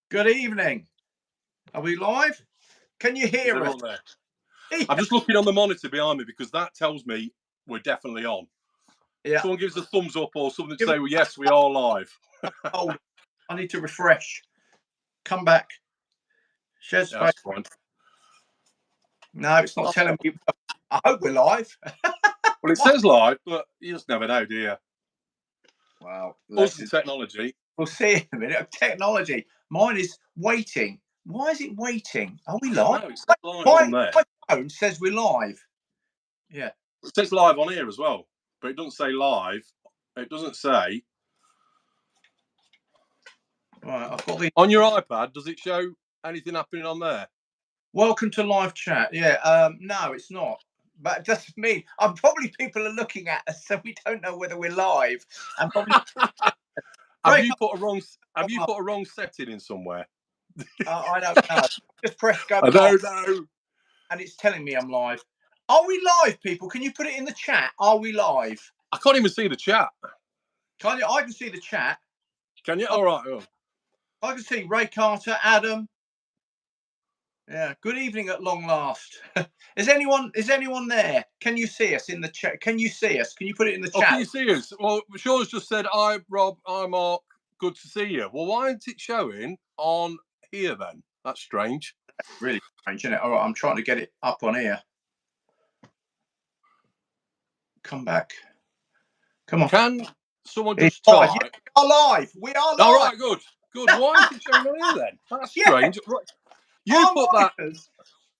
Good evening. Are we live? Can you hear us? There? I'm just looking on the monitor behind me because that tells me we're definitely on. Yeah. Someone gives a thumbs up or something to say, well, yes, we are live. Hold on. I need to refresh. Come back. Share space. That's fine. No, it's not telling me. I hope we're live. Well, it says live, but you just never know, do you? Wow. Awesome technology. We'll see in a minute. Technology. Mine is waiting. Why is it waiting? Are we live? No, it says live on there. My phone says we're live. Yeah. It says live on here as well, but it doesn't say live. It doesn't say. Right, I've got the... On your iPad, does it show anything happening on there? Welcome to live chat. Yeah. No, it's not. But it doesn't mean probably people are looking at us, so we don't know whether we're live. And probably have you put a wrong setting in somewhere? I don't know. Just press go. I don't know. And it's telling me I'm live. Are we live, people? Can you put it in the chat? Are we live? I can't even see the chat. Can you? I can see the chat. Can you? All right. Oh. I can see Ray Carter, Adam. Yeah. Good evening at long last. Is anyone there? Can you see us in the chat? Can you see us? Can you put it in the chat? Can you see us? Well, Sean's just said, "Hi, Rob. Hi, Mark. Good to see you." Well, why isn't it showing on here then? That's strange. That's really strange, isn't it? All right, I'm trying to get it up on here. Come back. Come on. Can someone just type? Yeah, we are live. We are live. All right, good. Why is it showing on here then? That's strange. Right. You put that.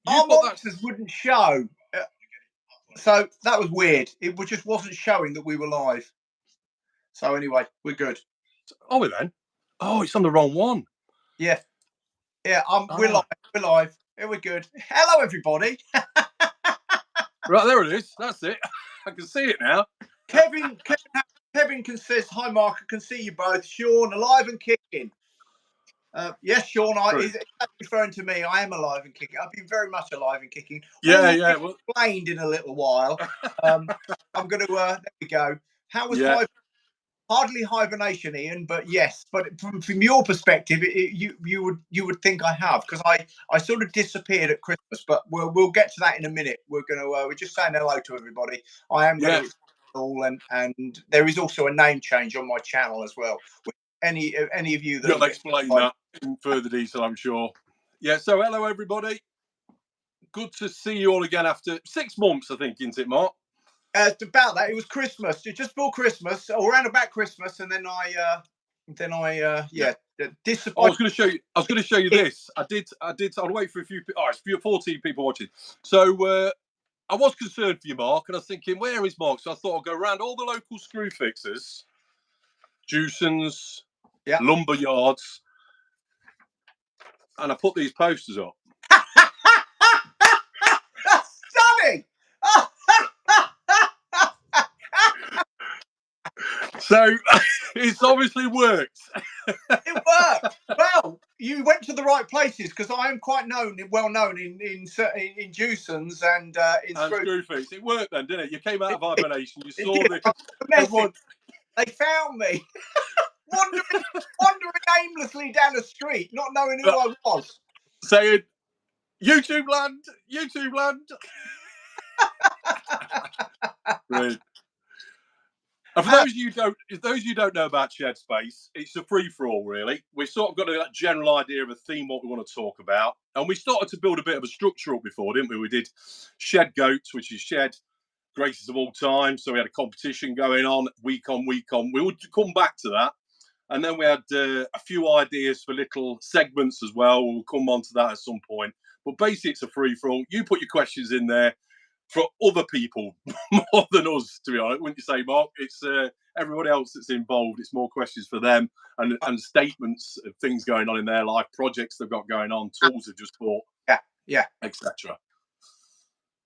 Our monitors wouldn't show. So that was weird. It just wasn't showing that we were live. So anyway, we're good. Are we then? Oh, it's on the wrong one. Yeah. Yeah, we're live. We're live. Yeah, we're good. Hello, everybody. Right, there it is. That's it. I can see it now. Kevin can says, hi, Mark. I can see you both. Sean, alive and kicking. Yes, Sean, he's referring to me. I am alive and kicking. I've been very much alive and kicking. Yeah. Well, explained in a little while. I'm going to, there we go. How was hardly hibernation, Ian, but yes. But from your perspective, you would think I have, because I sort of disappeared at Christmas. But we'll get to that in a minute. We're just saying hello to everybody. I am going to all, and there is also a name change on my channel as well. Any of you that you'll explain that in further detail, I'm sure. Yeah. So hello, everybody. Good to see you all again after 6 months, I think, isn't it, Mark? It's about that. It was Christmas, just before Christmas, or around about Christmas, and then I disappointed. I was going to show you this. I'll wait for a few. Oh, it's 14 people watching. So I was concerned for you, Mark, and I was thinking, where is Mark? So I thought I'd go around all the local screw fixers, Jewsons, lumber yards, and I put these posters up. That's stunning. So it's obviously worked. It worked. Well, you went to the right places, because I am quite well known in Jewsons and in screw fix. It worked then, didn't it? You came out of hibernation. You saw they found me wandering aimlessly down the street, not knowing who I was, saying, "YouTube land, YouTube land." Brilliant. And for those of you who don't know about Shed Space, it's a free-for-all, really. We've sort of got a general idea of a theme, what we want to talk about. And we started to build a bit of a structure up before, didn't we? We did Shed Goats, which is Shed Greatest of All Time. So we had a competition going on week on. We would come back to that. And then we had a few ideas for little segments as well. We'll come on to that at some point. But basically, it's a free-for-all. You put your questions in there for other people more than us, to be honest, wouldn't you say, Mark? It's everybody else that's involved. It's more questions for them and statements of things going on in their life, projects they've got going on, tools they've just bought, etc.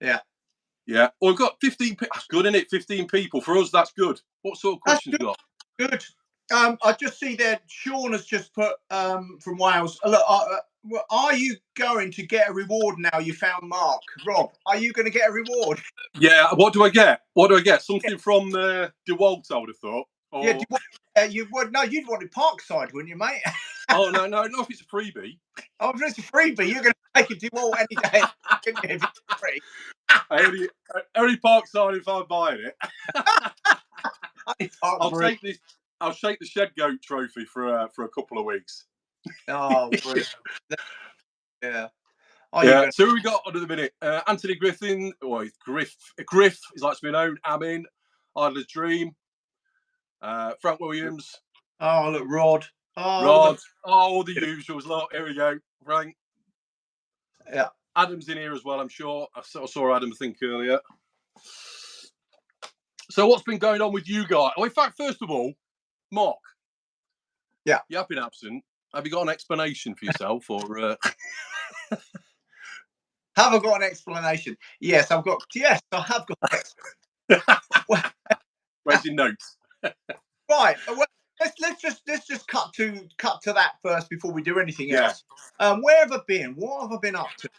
Yeah. Well, we've got 15. That's good, isn't it? 15 people. For us, that's good. What sort of questions you got? Good. I just see that Sean has just put from Wales. Look, are you going to get a reward now you found Mark? Rob, are you going to get a reward? Yeah. What do I get? Something from DeWalt, I would have thought. Or Yeah, you would no, you'd want it Parkside, wouldn't you, mate? oh no, not if it's a freebie. Oh, if it's a freebie, you're going to take it to all any day if it's free. Only Parkside if I'm buying it. I'll take this. I'll shake the shed goat trophy for a couple of weeks. Oh, brilliant. Yeah. Yeah. So who we got under the minute? Anthony Griffin, or Griff, is like to be known. Amin, Idler's Dream, Frank Williams. Oh, look, Rod. Oh, Rod. All the usuals. Look, here we go. Frank. Yeah. Adam's in here as well, I'm sure. I saw Adam, I think, earlier. So what's been going on with you guys? Oh, in fact, first of all, Mark. Yeah. You have been absent. Have you got an explanation for yourself, or? Have I got an explanation? Yes, I have got an explanation. Where's your notes? Right. Well, let's just cut to that first before we do anything else. Where have I been? What have I been up to?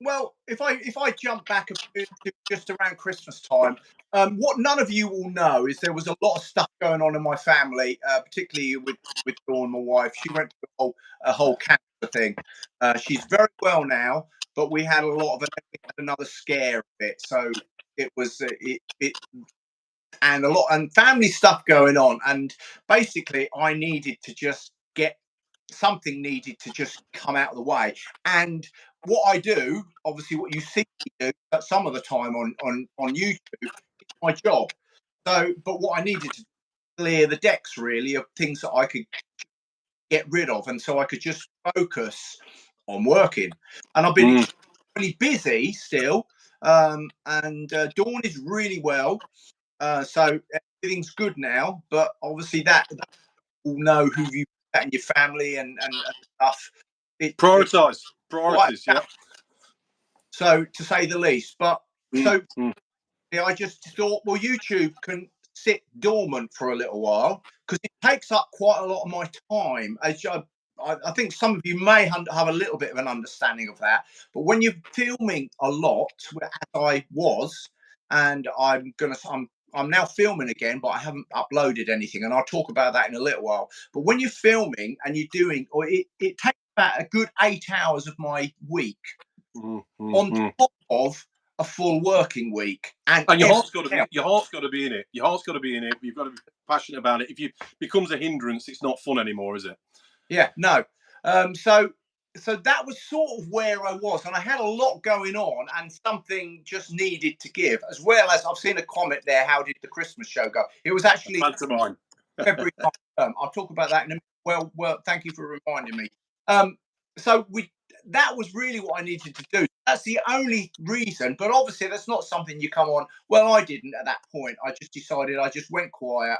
Well, if I jump back a bit to just around Christmas time, what none of you will know is there was a lot of stuff going on in my family, particularly with Dawn, my wife. She went through a whole cancer thing. She's very well now, but we had another scare of it. So it was and a lot and family stuff going on, and basically I needed to just get something needed to just come out of the way. And what I do, obviously what you see me do some of the time on YouTube, it's my job. So but what I needed to clear the decks really of things that I could get rid of, and so I could just focus on working. And I've been really busy still, and Dawn is really well. So everything's good now, but obviously that will know who you put in your family and stuff. Priorities, yeah. So to say the least, but yeah, I just thought, well, YouTube can sit dormant for a little while because it takes up quite a lot of my time. As I think some of you may have a little bit of an understanding of that, but when you're filming a lot, as I was, and I'm now filming again, but I haven't uploaded anything, and I'll talk about that in a little while. But when you're filming and you're doing, or it takes about a good 8 hours of my week on top of a full working week, and your heart's got to be in it. Your heart's got to be in it. You've got to be passionate about it. If it becomes a hindrance, it's not fun anymore, is it? Yeah, no. So that was sort of where I was, and I had a lot going on, and something just needed to give. As well as I've seen a comment there. How did the Christmas show go? It was actually pantomime. February. I'll talk about that in a minute. Well, thank you for reminding me. So that was really what I needed to do. That's the only reason. But obviously, that's not something you come on. Well, I didn't at that point. I just decided. I just went quiet,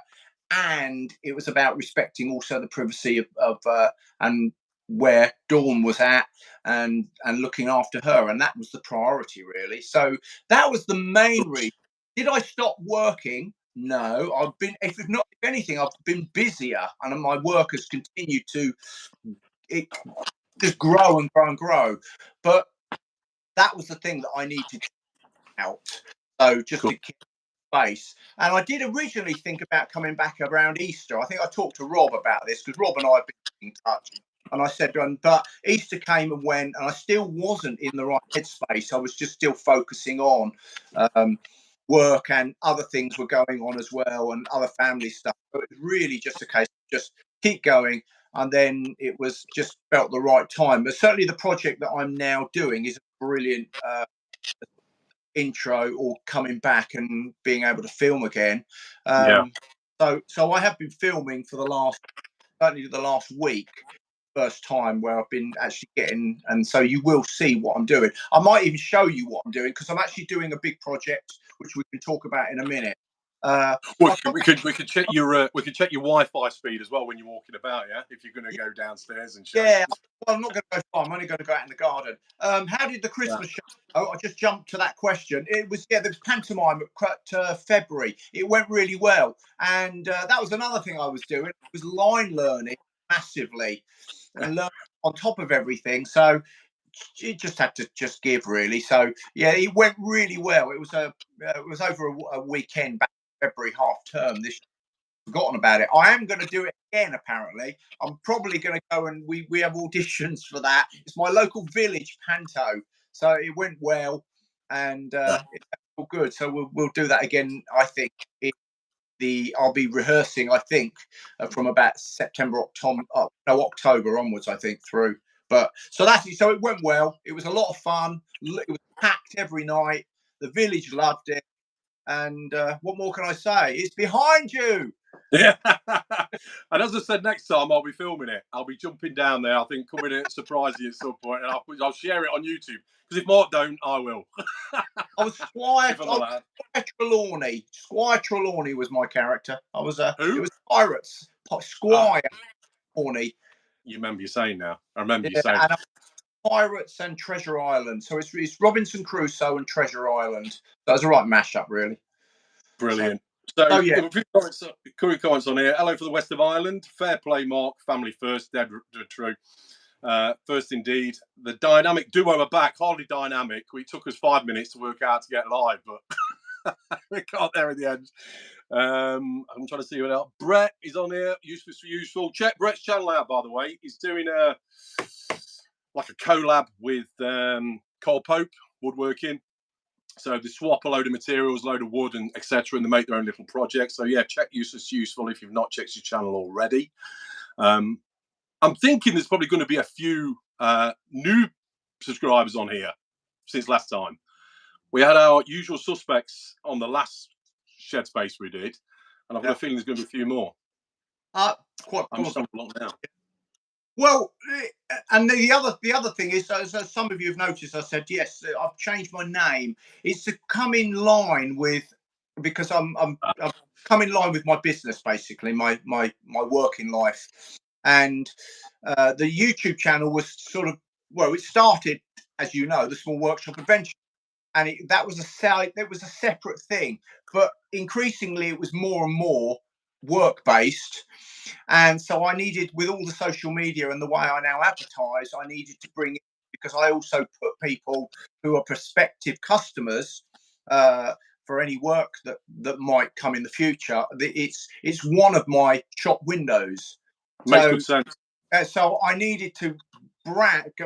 and it was about respecting also the privacy of and where Dawn was at, and looking after her, and that was the priority really. So that was the main reason. Did I stop working? No, I've been, if anything, I've been busier, and my work has continued to just grow and grow and grow. But that was the thing that I needed out. So just to keep space. And I did originally think about coming back around Easter. I think I talked to Rob about this because Rob and I have been in touch. And I said, but Easter came and went, and I still wasn't in the right headspace. I was just still focusing on work, and other things were going on as well, and other family stuff. So it was really just a case of just keep going. And then it was just felt the right time. But certainly the project that I'm now doing is a brilliant intro, or coming back and being able to film again. So I have been filming for certainly the last week. First time where I've been actually getting, and so you will see what I'm doing. I might even show you what I'm doing because I'm actually doing a big project which we can talk about in a minute. We could check your Wi-Fi speed as well when you're walking about, yeah. If you're going to go downstairs and show. Yeah, well, I'm not going to go far. I'm only going to go out in the garden. How did the Christmas show? Oh, I just jumped to that question. It was there was pantomime at February. It went really well, and that was another thing I was doing. It was line learning massively, and learning on top of everything. So it just had to just give really. So yeah, it went really well. It was over a weekend back in February, half term this year. forgotten about it. I am going to do it again. Apparently, I'm probably going to go, and we have auditions for that. It's my local village panto, so it went well, and it's all good. So we'll do that again. I think I'll be rehearsing. I think from about September, October onwards. I think through. But so it went well. It was a lot of fun. It was packed every night. The village loved it. And what more can I say? It's behind you. Yeah. And as I said, next time I'll be filming it. I'll be jumping down there. I think coming in to surprise you at some point, and I'll share it on YouTube. Because if Mark don't, I will. I was Squire Trelawney was my character. Who? It was Pirates. Squire Trelawney. You remember you saying now. I remember you saying. And Pirates and Treasure Island. So it's Robinson Crusoe and Treasure Island. That was a right mashup, really. Brilliant. So yeah. a few comments on here. Hello for the west of Ireland. Fair play, Mark. Family first. Dead true. First indeed. The dynamic duo are back. Hardly dynamic. It took us 5 minutes to work out to get live, but we got there in the end. I'm trying to see what else. Brett is on here. Useful. Check Brett's channel out, by the way. He's doing a collab with Cole Pope Woodworking. So they swap a load of materials, load of wood, and etc., and they make their own little projects. So yeah, check Useful if you've not checked his channel already. I'm thinking there's probably going to be a few new subscribers on here since last time. We had our usual suspects on the last Shed Space we did, and I've got a feeling there's going to be a few more. Quite I'm just on the block now. Well, and the other thing is, so some of you have noticed, I said yes, I've changed my name. It's to come in line with, because I'm come in line with my business, basically my working life, and the YouTube channel was sort of, well, it started, as you know, the Small Workshop Adventure, and that was a separate thing, but increasingly it was more and more work based. And so I needed, with all the social media and the way I now advertise, I needed to bring it, because I also put people who are prospective customers for any work that might come in the future. It's one of my shop windows. Makes good sense. So I needed to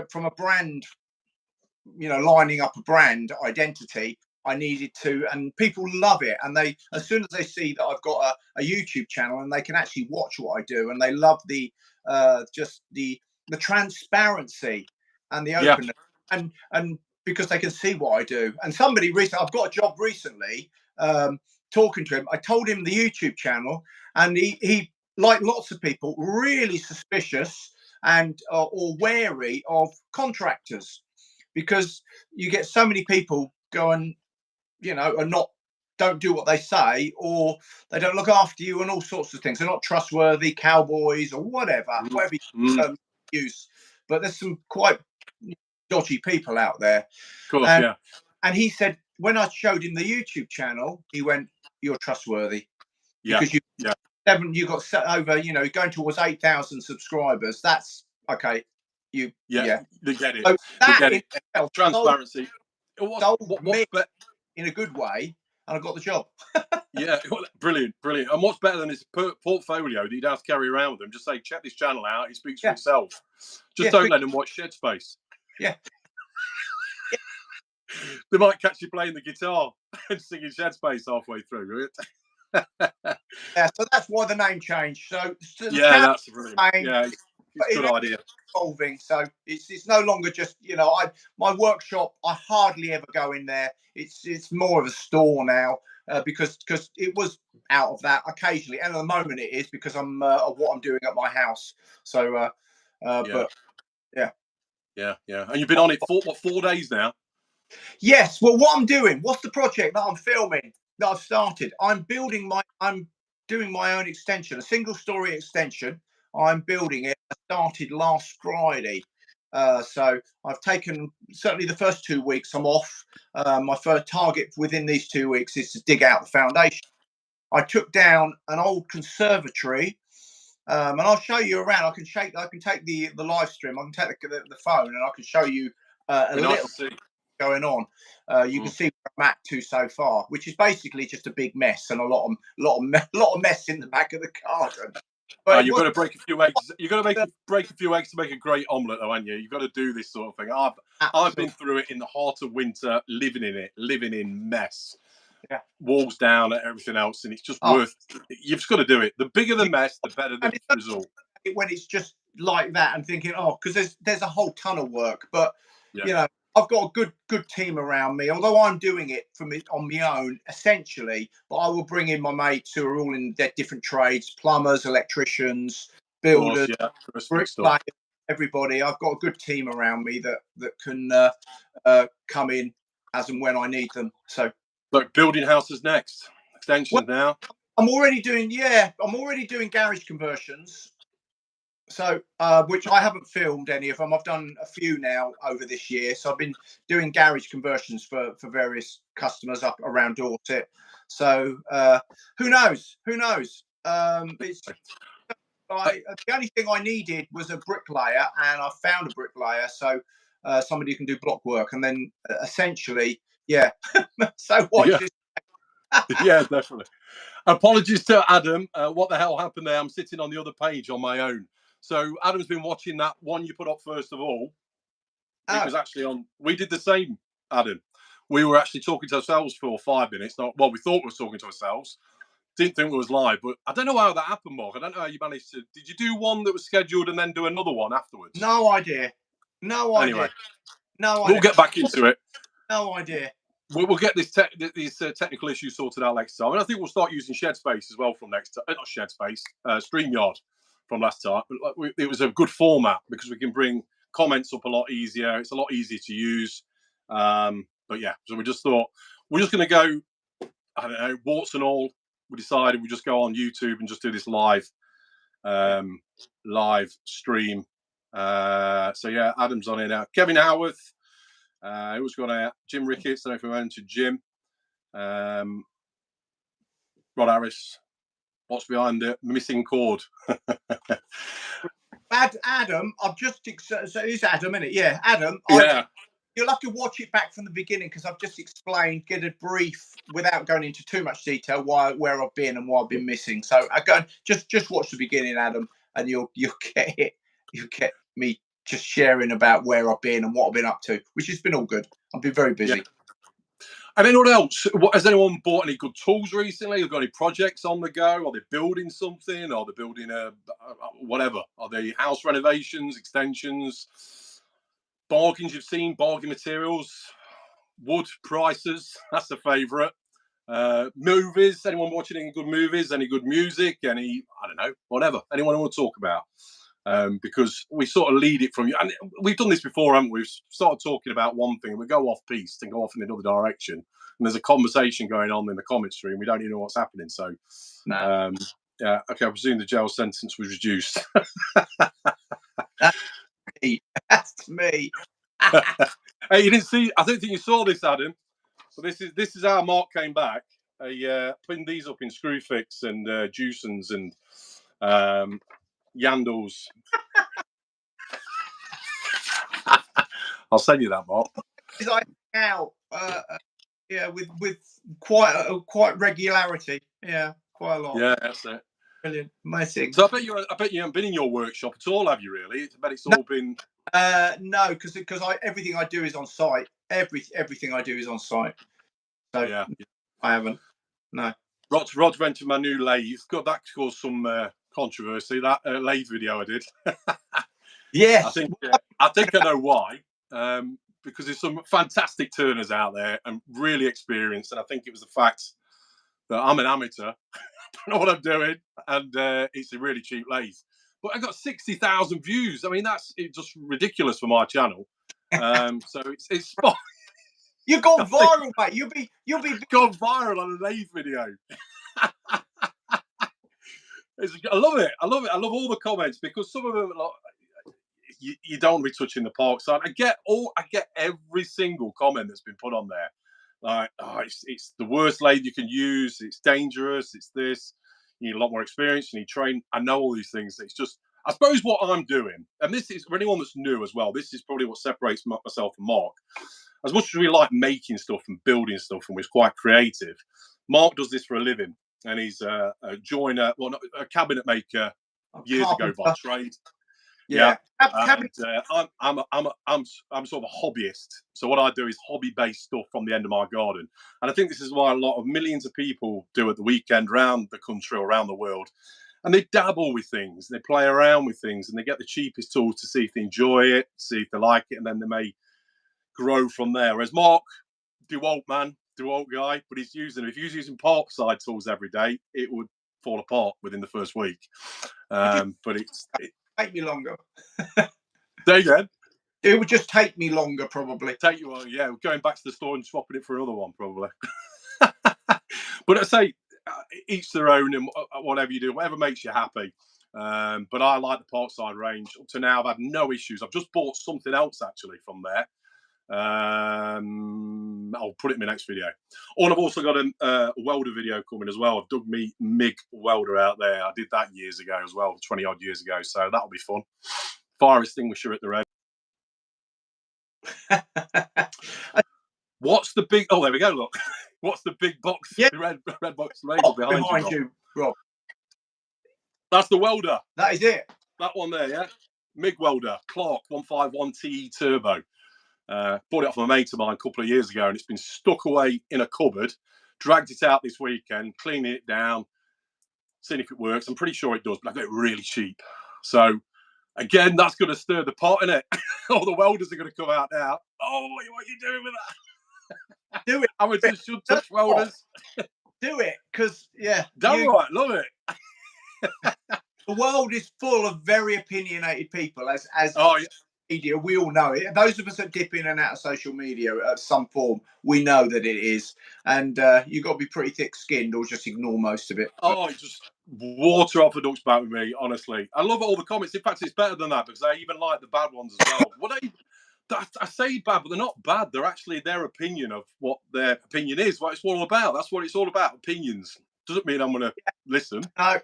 from a brand, lining up a brand identity. I needed to, and people love it. And they, as soon as they see that I've got a YouTube channel and they can actually watch what I do, and they love the just the transparency and the openness, and because they can see what I do. And somebody recently, I've got a job recently, talking to him. I told him the YouTube channel, and he like lots of people, really suspicious and or wary of contractors, because you get so many people going, and don't do what they say, or they don't look after you, and all sorts of things. They're not trustworthy, cowboys or whatever you use. But there's some quite dodgy people out there. Of course, And he said, when I showed him the YouTube channel, he went, "You're trustworthy." Because you got set over, going towards 8,000 subscribers. That's okay. They get it. So they get it. Transparency. In a good way, and I got the job. Brilliant. And what's better than his portfolio that you'd have to carry around with him? Just say, check this channel out. It speaks for itself. Just don't let him watch Shed Space. Yeah. They might catch you playing the guitar and singing Shed Space halfway through. So that's why the name changed. So that's brilliant. It's a good idea. Evolving, so it's no longer just my workshop. I hardly ever go in there. It's more of a store now, because it was out of that occasionally, and at the moment it is because I'm of what I'm doing at my house. So but yeah. And you've been on it for 4 days now? Yes. Well, what I'm doing, what's the project that I'm filming that I've started? I'm doing my own extension, a single story extension. I'm building it. I started last Friday. So I've taken, certainly the first 2 weeks I'm off. My first target within these 2 weeks is to dig out the foundation. I took down an old conservatory, and I'll show you around. I can take the live stream. I can take the phone, and I can show you a little. going on. You can see where I'm at to so far, which is basically just a big mess and a lot of mess in the back of the garden. But you've got to break a few eggs. You've got to break a few eggs to make a great omelette, though, haven't you? You've got to do this sort of thing. I've been through it in the heart of winter, living in mess. Yeah. Walls down and everything else, and it's just worth. You've just got to do it. The bigger the mess, the better the result. When it's just like that, and thinking, because there's a whole ton of work, but you know, I've got a good team around me. Although I'm doing it on my own, essentially, but I will bring in my mates who are all in their different trades: plumbers, electricians, builders, bricklayers, everybody. I've got a good team around me that can come in as and when I need them. So, look, building houses next, extensions now. I'm already doing garage conversions. So, which I haven't filmed any of them. I've done a few now over this year. So I've been doing garage conversions for various customers up around Dorset. So who knows? It's the only thing I needed was a bricklayer, and I found a bricklayer. So somebody who can do block work, and then essentially, yeah. So watch this. Yeah, definitely. Apologies to Adam. What the hell happened there? I'm sitting on the other page on my own. So Adam's been watching that one you put up first of all. It was actually on. We did the same, Adam. We were actually talking to ourselves for 5 minutes. We thought we were talking to ourselves. Didn't think it was live, but I don't know how that happened, Mark. I don't know how you managed to. Did you do one that was scheduled and then do another one afterwards? No idea. Anyway, we'll get back into it. No idea. We'll get these technical issues sorted out next time, and I think we'll start using Shed Space as well from next time. Not Shed Space, StreamYard from last time. It was a good format because we can bring comments up a lot easier. It's a lot easier to use. But yeah, so we just thought we're just going to go. I don't know, warts and all. We decided we just go on YouTube and just do this live stream. So yeah, Adam's on here now. Kevin Howarth. It was got out. Jim Ricketts. I don't know if we went to Jim. Rod Harris. What's behind the missing cord? Adam, I've just so it's Adam, isn't it? Yeah, Adam. Yeah. You'll have to watch it back from the beginning because I've just explained, get a brief without going into too much detail where I've been and what I've been missing. So I go just watch the beginning, Adam, and you'll get it. You'll get me just sharing about where I've been and what I've been up to, which has been all good. I've been very busy. Yeah. And then what else? Has anyone bought any good tools recently? Have got any projects on the go? Are they building something? Are they building whatever? Are they house renovations, extensions, bargains you've seen, bargain materials, wood prices? That's a favourite. Movies? Anyone watching any good movies? Any good music? I don't know, whatever. Anyone want to talk about? Because we sort of lead it from you, and we've done this before, haven't we? We've started talking about one thing, and we go off piste and go off in another direction, and there's a conversation going on in the comment stream. We don't even know what's happening. So, yeah, okay. I presume the jail sentence was reduced. That's me. Hey, you didn't see? I don't think you saw this, Adam. So this is how Mark came back. I pinned these up in Screwfix and Juicens and Yandles. I'll send you that, Mark. Is I out, yeah, with quite regularity. Yeah, quite a lot. Yeah, that's it. Brilliant, amazing. So I bet you haven't been in your workshop at all, have you? Really? I bet it's all been. No, because everything I do is on site. Everything I do is on site. So yeah, I haven't. No. Rod's rented my new lathe. Got that caused some controversy. That lathe video I did. Yes. I think I know why. Because there's some fantastic turners out there and really experienced, and I think it was the fact that I'm an amateur, don't know what I'm doing, and it's a really cheap lathe. But I got 60,000 views. I mean, it's just ridiculous for my channel. So it's spot. You've gone viral, mate. You'll be gone viral on a lathe video. I love it. I love all the comments because some of them are like, you don't want to be touching the park side. I get every single comment that's been put on there. Like, it's the worst lathe you can use. It's dangerous. It's this. You need a lot more experience. You need training. I know all these things. It's just, I suppose what I'm doing, and this is for anyone that's new as well. This is probably what separates myself from Mark. as much as we like making stuff and building stuff, and we're quite creative, Mark does this for a living, and he's a joiner, well, not a cabinet maker years ago by trade. Yeah. And I'm sort of a hobbyist. So what I do is hobby-based stuff from the end of my garden. And I think this is why a lot of millions of people do at the weekend around the country or around the world. And they dabble with things, they play around with things, and they get the cheapest tools to see if they enjoy it, see if they like it, and then they may grow from there. Whereas Mark, DeWalt guy, but he's using, if he was using Parkside tools every day, it would fall apart within the first week. But it take me longer. There you go. It would just take me longer, probably. Take you on, yeah. Going back to the store and swapping it for another one, probably. But I say, each their own, and whatever you do, whatever makes you happy. But I like the Parkside range. Up to now, I've had no issues. I've just bought something else actually from there. I'll put it in my next video. Oh, and I've also got a welder video coming as well. I've dug me MIG welder out there. I did that years ago as well, 20 odd years ago. So that'll be fun. Fire extinguisher at the ready. What's the big? Oh, there we go. Look, what's the big box? Yeah, red box label behind you, Rob. That's the welder. That is it. That one there, yeah. MIG welder, Clark 151 TE turbo. Bought it off my mate of mine a couple of years ago, and it's been stuck away in a cupboard. Dragged it out this weekend, cleaning it down, seeing if it works. I'm pretty sure it does, but I got it really cheap. So again, that's going to stir the pot, innit? All the welders are going to come out now. Oh, what are you doing with that? Do it. Amateurs should touch welders. Do it, because, yeah. Damn right, love it. The world is full of very opinionated people, as oh, yeah. Media, we all know it. Those of us that dip in and out of social media at some form, we know that it is. And you've got to be pretty thick-skinned or just ignore most of it. Oh, just water off a duck's back with me, honestly. I love all the comments. In fact, it's better than that because I even like the bad ones as well. I say bad, but they're not bad. They're actually their opinion of what their opinion is, what it's all about. That's what it's all about, opinions. Doesn't mean I'm going to listen. And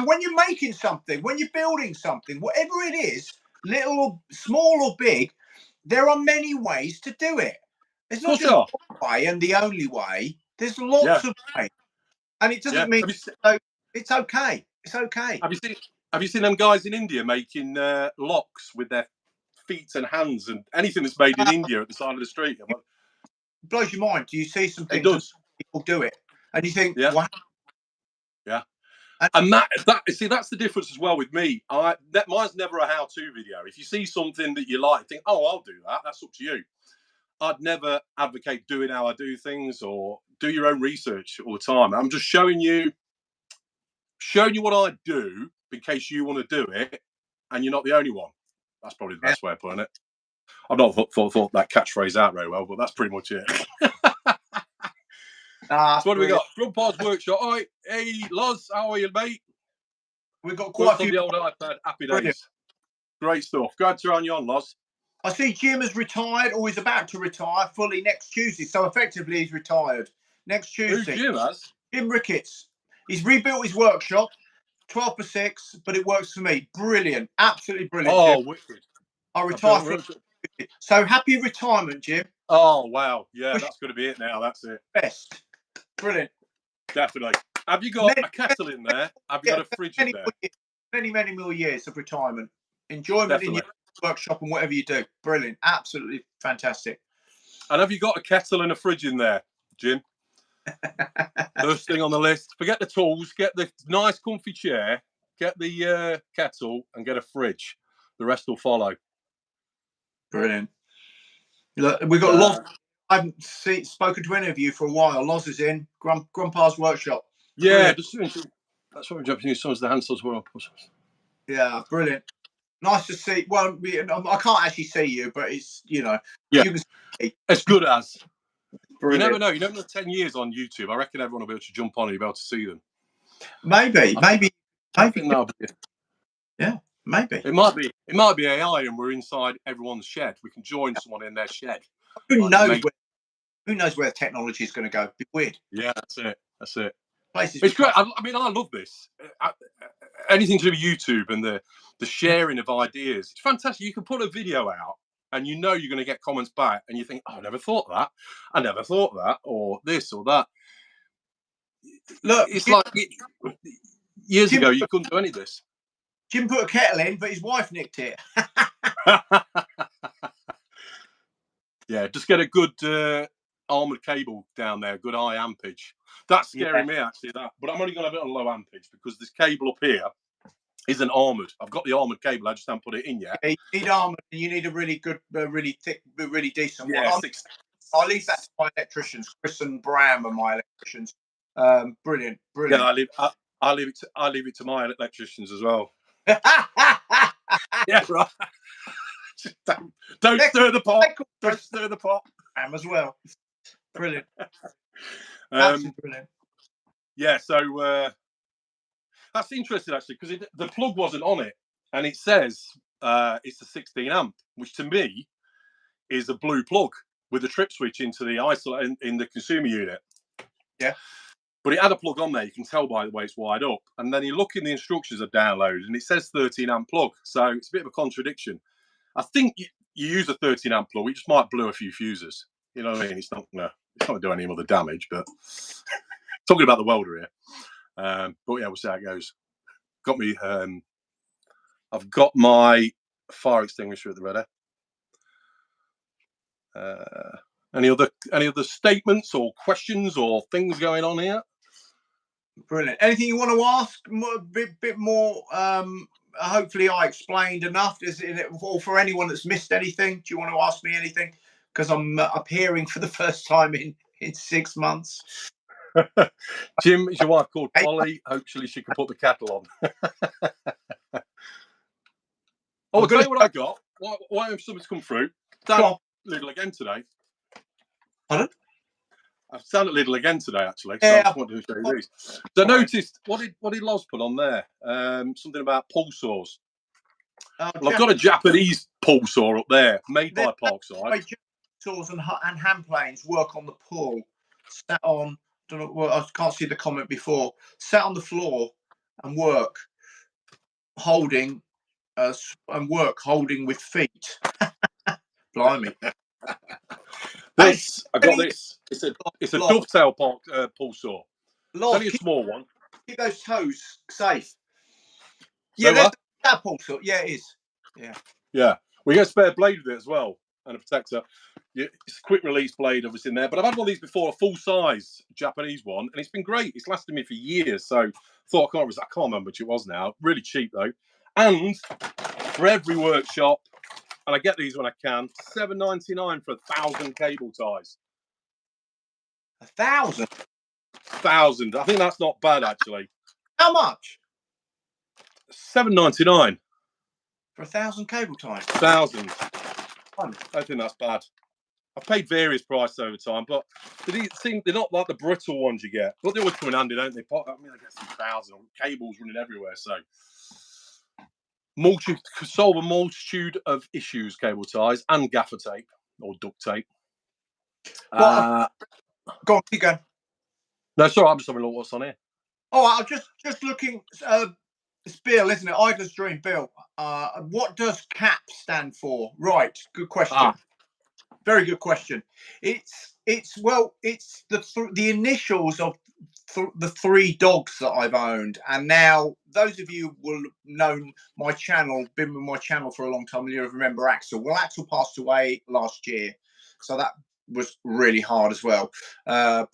when you're making something, when you're building something, whatever it is, little or small or big, there are many ways to do it. It's not just one way and the only way. There's lots of ways, and it doesn't mean it's okay. It's okay. Have you seen them guys in India making locks with their feet and hands and anything that's made in India at the side of the street? It blows your mind. Do you see some things? It does. People do it, and you think, wow. Yeah. And see, that's the difference as well with me. Mine's never a how-to video. If you see something that you like, think, oh, I'll do that. That's up to you. I'd never advocate doing how I do things or do your own research all the time. I'm just showing you what I do in case you want to do it, and you're not the only one. That's probably the best way of putting it. I've not thought that catchphrase out very well, but that's pretty much it. So what do we got? Grandpa's Workshop. All right. Hey, Loz, how are you, mate? We've got quite a few. The old iPad. Happy days. Brilliant. Great stuff. Glad to turn you on, Loz. I see Jim has retired or he's about to retire fully next Tuesday. So effectively he's retired next Tuesday. Who's Jim has? Jim Ricketts. He's rebuilt his workshop, 12x6, but it works for me. Brilliant. Absolutely brilliant. Oh, Jim. wicked. I retire from. So happy retirement, Jim. Oh, wow. Yeah, that's going to be it now. That's it. Best. Brilliant. Definitely. Have you got a kettle in there? Have you got a fridge in there? Many more years of retirement. Enjoyment in your workshop and whatever you do. Brilliant. Absolutely fantastic. And have you got a kettle and a fridge in there, Jim? First thing on the list. Forget the tools. Get the nice comfy chair. Get the kettle and get a fridge. The rest will follow. Brilliant. Look, we've got Loz. I haven't spoken to any of you for a while. Loz is in Grandpa's Workshop. Yeah, that's what we're jumping in. Some of the hand tools were. Yeah, brilliant. Nice to see. Well, I can't actually see you, but it's you can see. As good as. Brilliant. You never know. You don't know 10 years on YouTube. I reckon everyone will be able to jump on and you'll be able to see them. Maybe. Yeah, maybe. It might be AI, and we're inside everyone's shed. We can join someone in their shed. Who knows where the technology is going to go? It'd be weird. Yeah, that's it. It's great. I mean, I love this. Anything to do with YouTube and the sharing of ideas. It's fantastic. You can put a video out and you know you're going to get comments back, and you think, oh, I never thought that. I never thought that, or this or that. Look, it's like years ago you couldn't do any of this. Jim put a kettle in, but his wife nicked it. Yeah, just get a good armoured cable down there, good high ampage. That's scaring me, actually, that. But I'm only going to have it on low ampage because this cable up here isn't armoured. I've got the armoured cable, I just haven't put it in yet. Yeah, you need armoured, and you need a really good, really thick, really decent one. I'll leave that to my electricians. Chris and Bram are my electricians. Brilliant. Yeah, I leave it to my electricians as well. Yeah, right. Don't stir the pot. Don't stir the pot. Bram as well. Brilliant. Absolutely brilliant. Yeah, so that's interesting actually, because the plug wasn't on it, and it says it's a 16 amp, which to me is a blue plug with a trip switch into the isolate in the consumer unit. Yeah. But it had a plug on there. You can tell by the way it's wired up. And then you look in the instructions I've downloaded, and it says 13 amp plug. So it's a bit of a contradiction. I think you use a 13 amp plug, it just might blow a few fuses. You know what I mean? It's not gonna do any other damage. But talking about the welder here. But yeah, we'll see how it goes. Got me. I've got my fire extinguisher at the ready. Any other statements or questions or things going on here? Brilliant. Anything you want to ask? A bit more. Hopefully, I explained enough. Is it, or for anyone that's missed anything? Do you want to ask me anything? Because I'm appearing for the first time in 6 months. Jim, is your wife called Polly? Hopefully, she can put the kettle on. I'll tell you what I got. Why have something's come through? Down Lidl again today. Pardon? I've found it Lidl again today, actually. So Yeah, I just wanted to show you these. So I noticed, what did Loz put on there? Something about pull saws. Well, I've got a Japanese pull saw up there, made by Parkside. Saws and hand planes work on the pull. Sat on, don't know, well, I can't see the comment before. Sat on the floor and work, holding with feet. Blimey. I got this. It's a dovetail pull saw. It's only a small one. Keep those toes safe. Yeah, that's that pull saw. Yeah, it is. Yeah. Yeah. We get a spare blade with it as well, and a protector. It's a quick release blade, obviously, in there. But I've had one of these before, a full size Japanese one, and it's been great. It's lasted me for years. So I thought I can't remember how much it was now. Really cheap though. And for every workshop, and I get these when I can, $7.99 for 1,000 cable ties. 1,000? 1,000. I think that's not bad, actually. How much? $7.99 for 1,000 cable ties. 1,000. I don't think that's bad. I've paid various prices over time, but they're not like the brittle ones you get. But they always come in handy, don't they? I mean, I get some 1,000 cables running everywhere, so solve a multitude of issues, cable ties and gaffer tape or duct tape. Go on, keep going. No, sorry, I'm just having a look what's on here. Oh, I'm just looking. It's Bill, isn't it? Idler's Dream, Bill. What does KAP stand for? Right, good question. Very good question. It's the initials of the 3 dogs that I've owned, and now those of you will know my channel, been with my channel for a long time, you'll remember Axel. Well, Axel passed away last year, so that was really hard as well. I'm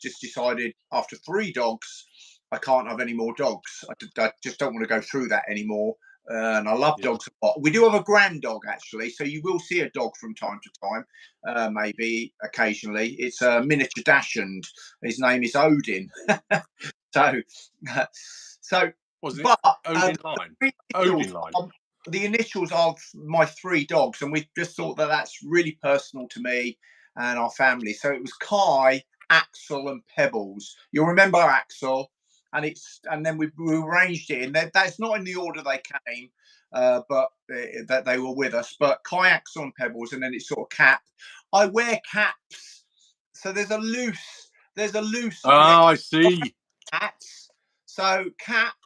just decided after 3 dogs, I can't have any more dogs. I just don't want to go through that anymore. And I love dogs a lot. We do have a grand dog, actually, so you will see a dog from time to time, maybe occasionally. It's a miniature dachshund. His name is Odin. So was it Odin line? Odin line. The initials of my 3 dogs, and we just thought that that's really personal to me and our family. So it was Kai, Axel, and Pebbles. You'll remember Axel. And then we arranged it in. That's not in the order they came, but that they were with us. But kayaks on Pebbles, and then it's sort of KAP. I wear caps, so there's a loose. Oh, I see. Hats. So KAP,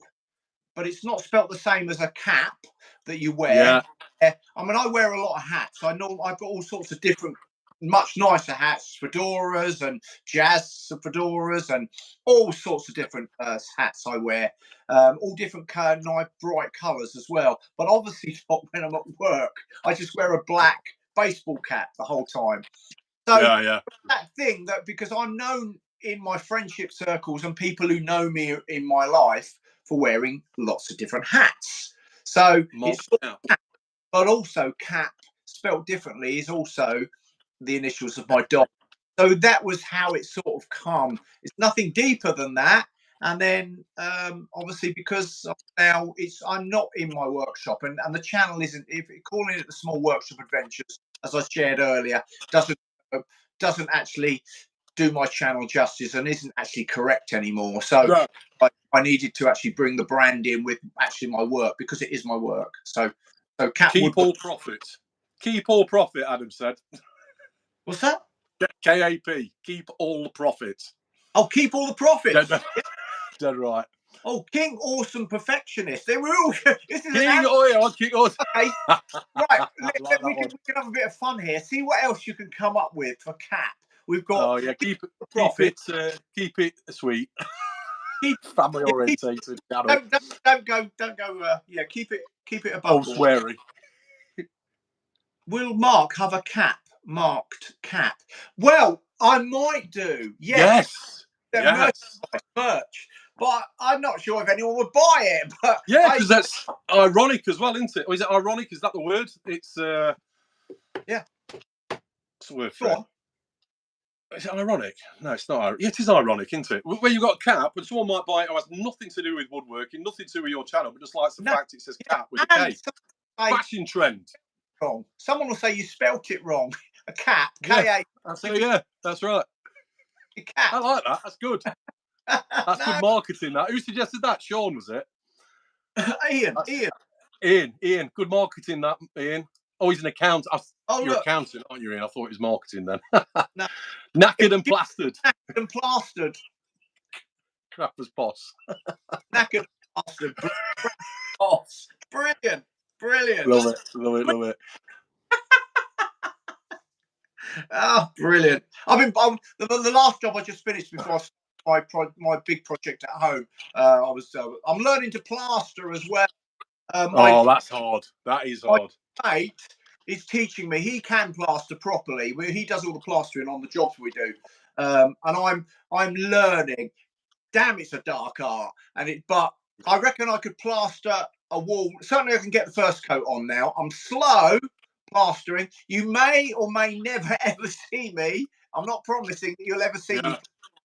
but it's not spelt the same as a cap that you wear. Yeah. Yeah, I mean, I wear a lot of hats. I've got all sorts of different, much nicer hats, fedoras and jazz fedoras, and all sorts of different hats I wear. All different nice bright colours as well. But obviously not when I'm at work. I just wear a black baseball cap the whole time. So Yeah. that thing that, because I'm known in my friendship circles and people who know me in my life for wearing lots of different hats. So it's, but also KAP, spelt differently, is also the initials of my dog. So that was how it sort of come. It's nothing deeper than that. And then obviously, because now I'm not in my workshop, and the channel isn't, if calling it the Small Workshop Adventures, as I shared earlier, doesn't actually do my channel justice and isn't actually correct anymore. So I needed to actually bring the brand in with actually my work, because it is my work. So KAP Keep Woodwork. all profit. Keep all profit, Adam said. What's that? KAP. Keep all the profit. Oh, keep all the profits. Dead right. Oh, King Awesome Perfectionist. They were all. This is King Oil. King Oil. Okay. Right. We one. can have a bit of fun here. See what else you can come up with for KAP. We've got. Oh yeah. Keep it sweet. Family orientated. Don't go. Yeah, keep it above board. Sweary. Will Mark have a cap? Marked KAP. Well, I might do. Yes. Merch. But I'm not sure if anyone would buy it. But yeah, because that's ironic as well, isn't it? Or is it ironic? Is that the word? It's yeah. What's the word for it? Is it ironic? No, it's not. It is ironic, isn't it? Where you've got KAP, and someone might buy it who has nothing to do with woodworking, nothing to do with your channel, but just likes the fact it says KAP with a K. Fashion trend. Wrong. Someone will say you spelt it wrong. A KAP. K-A. Yeah, that's right. I like that. That's good. That's good marketing. That. Who suggested that? Sean, was it? Ian. Good marketing, that, Ian. Oh, he's an accountant. You're an accountant, aren't you, Ian? I thought it was marketing then. No. Knackered and plastered. Knackered and plastered. Crap as boss. Knackered and plastered. Boss. Brilliant. Love it. Oh, brilliant. I mean, the last job I just finished before I started my big project at home, I'm learning to plaster as well. That's hard. That is hard. My mate is teaching me. He can plaster properly. He does all the plastering on the jobs we do, and I'm learning. Damn, it's a dark art, but I reckon I could plaster a wall. Certainly, I can get the first coat on now. I'm slow plastering. You may or may never ever see me. I'm not promising that you'll ever see me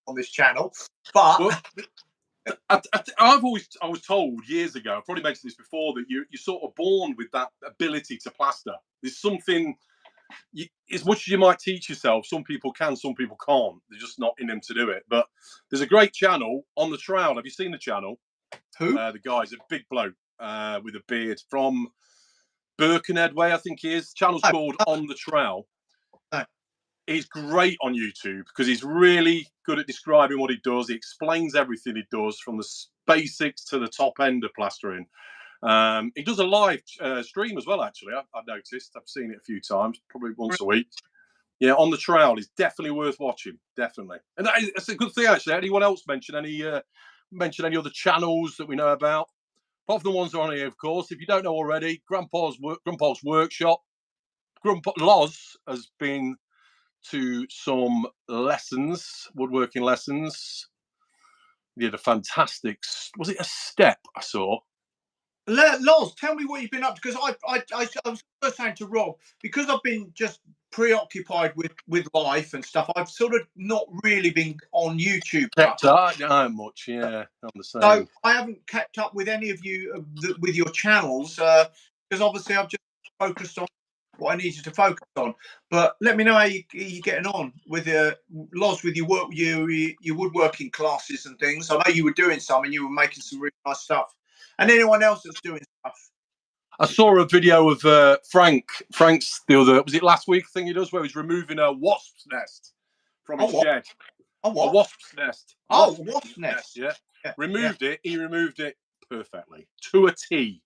on this channel, but. I was told years ago, I've probably mentioned this before, that you're sort of born with that ability to plaster. There's something, as much as you might teach yourself, some people can, some people can't. They're just not in them to do it. But there's a great channel on the Trowel. Have you seen the channel? Who? The guy's a big bloke with a beard from Birkenhead Way, I think he is. The channel's called On the Trowel. He's great on YouTube because he's really good at describing what he does. He explains everything he does, from the basics to the top end of plastering. He does a live stream as well, actually. I've noticed. I've seen it a few times, probably once a week. Yeah, On the Trowel is definitely worth watching. Definitely. And that's a good thing, actually. Anyone else mention any other channels that we know about? Apart from the ones that are on here, of course. If you don't know already, Grandpa's Workshop. Grandpa Loz has been to some lessons, woodworking lessons. He had a fantastic, was it a step I saw? Loz, tell me what you've been up to, because I was first saying to Rob, because I've been just preoccupied with life and stuff, I've sort of not really been on YouTube. Kept up, much, yeah. I'm the same. So I haven't kept up with any of you with your channels, because obviously I've just focused on what I needed to focus on. But let me know how you're getting on with Loz, with your work, your woodworking classes and things. I know you were doing some, and you were making some really nice stuff. And anyone else that's doing stuff. I saw a video of Frank's was it last week thing he does, where he's removing a wasp's nest from his shed. A wasp's nest. Wasp's nest. Yeah. He removed it perfectly, to a T.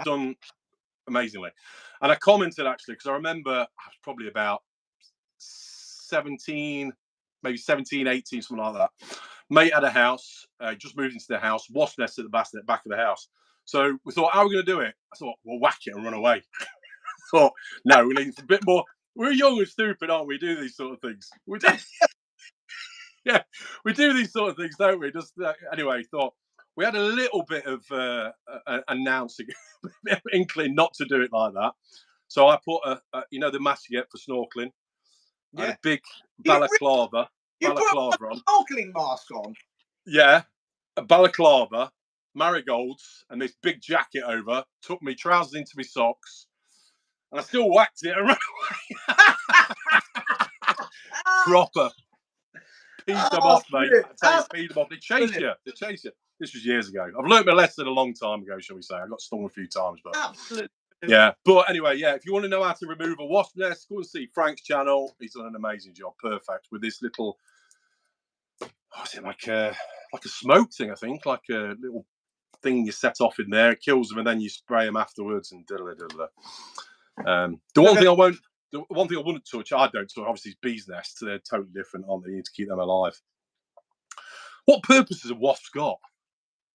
Done amazingly. And I commented actually because I remember I was probably about 17, maybe 17, 18, something like that. Mate had a house, just moved into the house, wasp nest at the back of the house. So we thought, how are we going to do it? I thought, we'll whack it and run away. I thought, no, we need a bit more. We're young and stupid, aren't we? Do these sort of things. We do. Yeah, we do these sort of things, don't we? Just anyway, thought we had a little bit of announcing, inkling not to do it like that. So I put the mask you get for snorkeling. I had a big balaclava. You put a snorkeling mask on? Yeah, a balaclava, marigolds, and this big jacket over. Took me trousers into my socks, and I still whacked it and ran away. Proper. Peed them off, mate. I tell you, peed them off. They chase you. They chase you. This was years ago. I've learned my lesson a long time ago, shall we say. I got stung a few times, but absolutely. Yeah, but anyway, yeah. If you want to know how to remove a wasp nest, go and see Frank's channel. He's done an amazing job. Perfect with this little. What's it like a smoke thing? I think like a little thing you set off in there. It kills them, and then you spray them afterwards. And the one thing I won't. The one thing I wouldn't touch, I don't touch, obviously, is bees' nests. They're totally different, aren't they? You need to keep them alive. What purpose has a wasp got?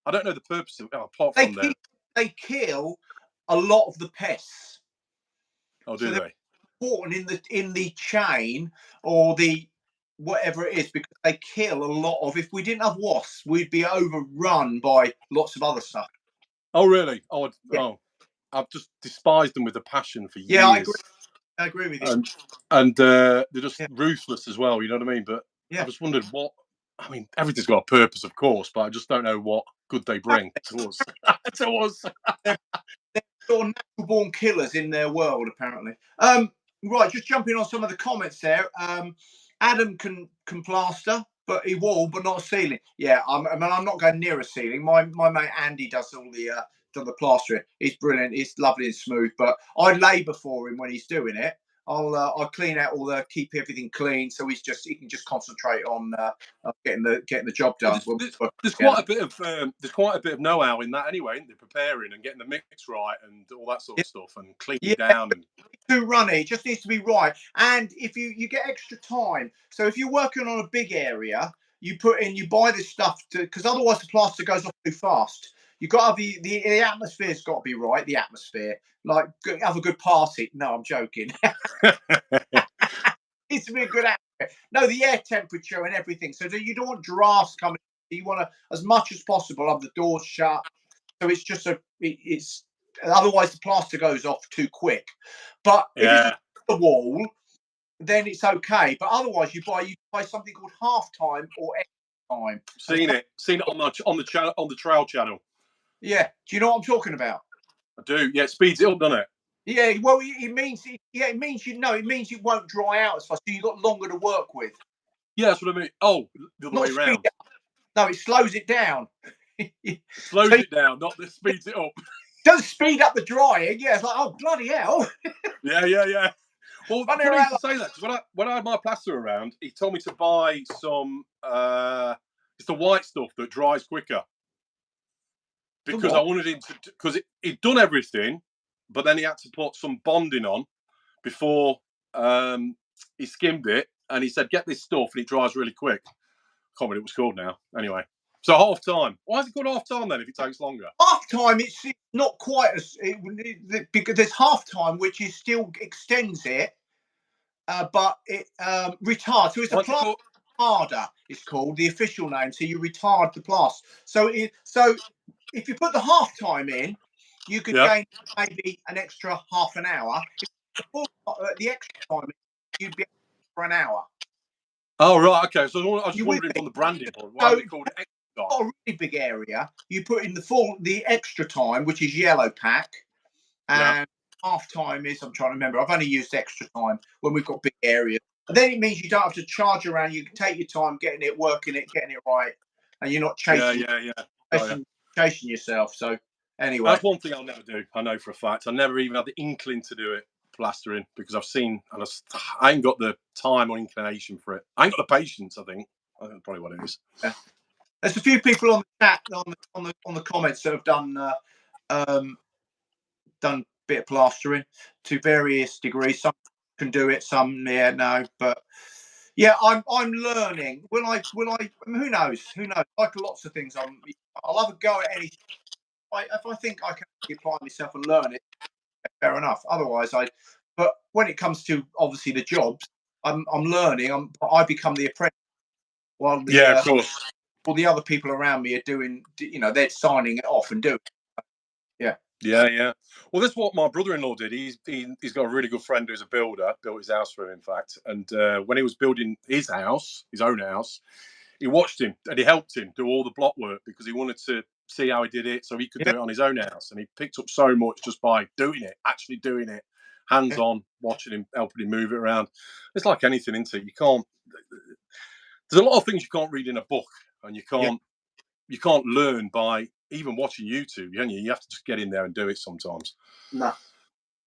I don't know the purpose of it, apart from they kill a lot of the pests. Oh, do they? Important in the chain or the whatever it is, because they kill a lot of. If we didn't have wasps, we'd be overrun by lots of other stuff. Oh, really? Oh, I've just despised them with a passion for years. Yeah, I agree with you. And they're just ruthless as well. You know what I mean? But I just wondered what. I mean, everything's got a purpose, of course, but I just don't know what good they bring to us. To us. They're sort of natural-born killers in their world, apparently. Right, just jumping on some of the comments there. Adam can plaster, but he wall, but not a ceiling. Yeah, I'm not going near a ceiling. My mate Andy does all the plastering. He's brilliant. He's lovely and smooth. But I labour for him when he's doing it. I'll clean out keep everything clean, so he can just concentrate on getting the job done. There's quite a bit of know-how in that anyway, isn't there? Preparing and getting the mix right and all that sort of stuff, and cleaning down. And too runny, it just needs to be right. And if you get extra time, so if you're working on a big area, you buy this stuff because otherwise the plaster goes off too fast. You've got to be the atmosphere's got to be right. The atmosphere, like have a good party. No, I'm joking. It's to be a good atmosphere. No, the air temperature and everything. So you don't want drafts coming. You want to, as much as possible, have the doors shut. So it's just it's otherwise the plaster goes off too quick. But if it's the wall, then it's okay. But otherwise, you buy something called half time or extra time. Seen it on the channel, on the trail channel. Yeah. Do you know what I'm talking about? I do. Yeah, it speeds it up, doesn't it? Yeah. Well, it means it means it won't dry out as fast, so you've got longer to work with. Yeah, that's what I mean. Oh, the other way around. No, it slows it down. It slows it down, not that speeds it up. Does speed up the drying. Yeah, it's like, oh, bloody hell. Yeah. Well, funny to say that, because when I had my plaster around, he told me to buy some, it's the white stuff that dries quicker. Because I wanted him to, because he'd done everything, but then he had to put some bonding on before he skimmed it, and he said, get this stuff, and it dries really quick. I can't remember what it was called now. Anyway. So half time. Why is it called half time then if it takes longer? Half time, it's not quite because there's half time, which is still extends it, but it retards. So it's a plaster retarder. It's called the official name. So you retard the plaster. So if you put the half time in, you could gain maybe an extra half an hour. If you put the extra time, you'd be for an hour. Oh right, okay. So I was just wondering on the branding board, why are they called extra? Got a really big area, you put in the extra time, which is yellow pack, and half time is, I'm trying to remember, I've only used extra time when we've got big areas. And then it means you don't have to charge around, you can take your time getting it, working it, getting it right, and you're not chasing chasing yourself. So anyway, that's one thing I'll never do. I know for a fact. I never even had the inkling to do it, plastering, because I've seen, and I ain't got the time or inclination for it. I ain't got the patience, I think that's probably what it is. Yeah. There's a few people on the chat on the comments that have done bit of plastering to various degrees. Some can do it, some no. But yeah, I'm learning. Will I? Who knows? Who knows? Like lots of things, I'll have a go at anything. If I think I can apply myself and learn it, fair enough. Otherwise, But when it comes to obviously the jobs, I'm learning. I become the apprentice while Yeah, of course. all the other people around me are doing. They're signing it off and doing. Yeah. Yeah. Well, that's what my brother-in-law did. He's got a really good friend who's a builder, built his house for him, in fact. And when he was building his own house, he watched him and he helped him do all the block work because he wanted to see how he did it so he could do it on his own house. And he picked up so much just by doing it, actually doing it, hands on, watching him, helping him move it around. It's like anything, isn't it? You can't. There's a lot of things you can't read in a book, and you can't learn by even watching YouTube. You have to just get in there and do it sometimes. No.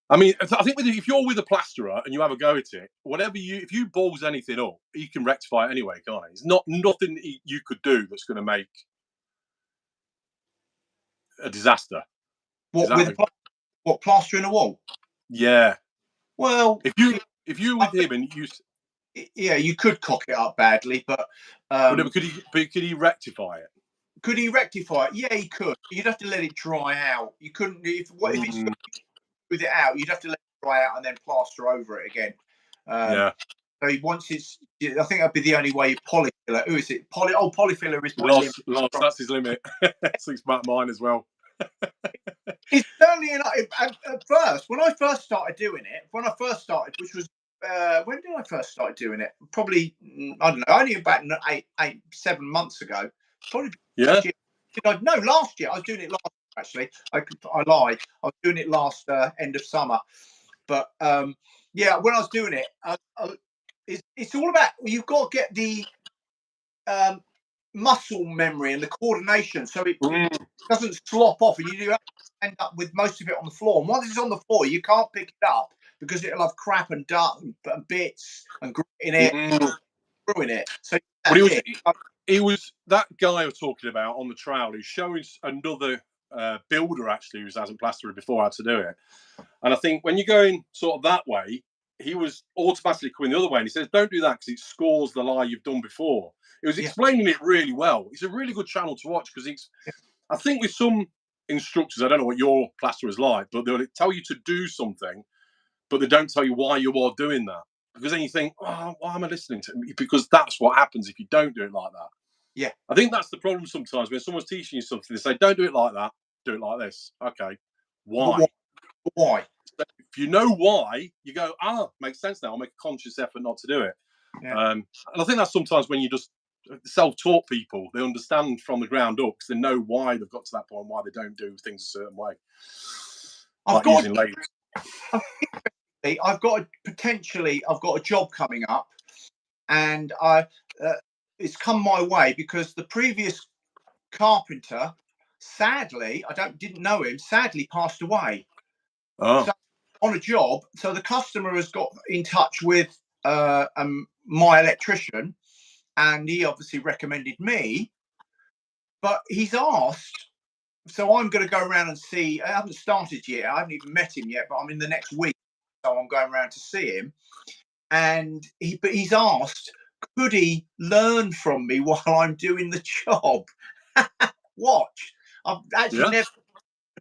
I mean, I think if you're with a plasterer and you have a go at it, if you balls anything up, you can rectify it anyway, can't it? It's nothing you could do that's going to make a disaster. What plastering a wall? Yeah. Well, if you with him and you, yeah, you could cock it up badly, but could he rectify it? Could he rectify it? Yeah, he could. You'd have to let it dry out. You couldn't if it's with it out. You'd have to let it dry out and then plaster over it again. Yeah. So once I think that'd be the only way. Polyfiller. Who is it? Polyfiller is my limit. That's his limit. That's about mine as well. It's certainly at first. When I first started doing it, which was when did I first start doing it? Probably I don't know. Only about 7 months ago. Probably last year. No, last year. I was doing it last year, actually. I lied. I was doing it last end of summer. But yeah, when I was doing it, it's all about you've got to get the muscle memory and the coordination so it doesn't slop off, and you do end up with most of it on the floor. And once it's on the floor, you can't pick it up because it'll have crap and dirt and bits and in it, ruin it. So he was that guy I was talking about on the trail who's showing another builder actually who hasn't plastered before how to do it. And I think when you're going sort of that way, he was automatically coming the other way. And he says, don't do that because it scores the lie you've done before. He was explaining it really well. It's a really good channel to watch because I think with some instructors, I don't know what your plaster is like, but they'll tell you to do something, but they don't tell you why you are doing that. Because then you think, oh, why am I listening to him? Because that's what happens if you don't do it like that. Yeah. I think that's the problem sometimes when someone's teaching you something, they say, don't do it like that, do it like this. Okay. Why? Why? If you know why, you go, makes sense now. I'll make a conscious effort not to do it. Yeah. And I think that's sometimes when you just self-taught people, they understand from the ground up because they know why they've got to that point, why they don't do things a certain way. I've got a job coming up, and it's come my way because the previous carpenter, sadly, didn't know him, sadly passed away. So on a job, so the customer has got in touch with my electrician, and he obviously recommended me, but he's asked, so I'm going to go around and see. I haven't started yet, I haven't even met him yet, but I'm in the next week, so I'm going around to see him, and he's asked, could he learn from me while I'm doing the job? Watch, I've actually never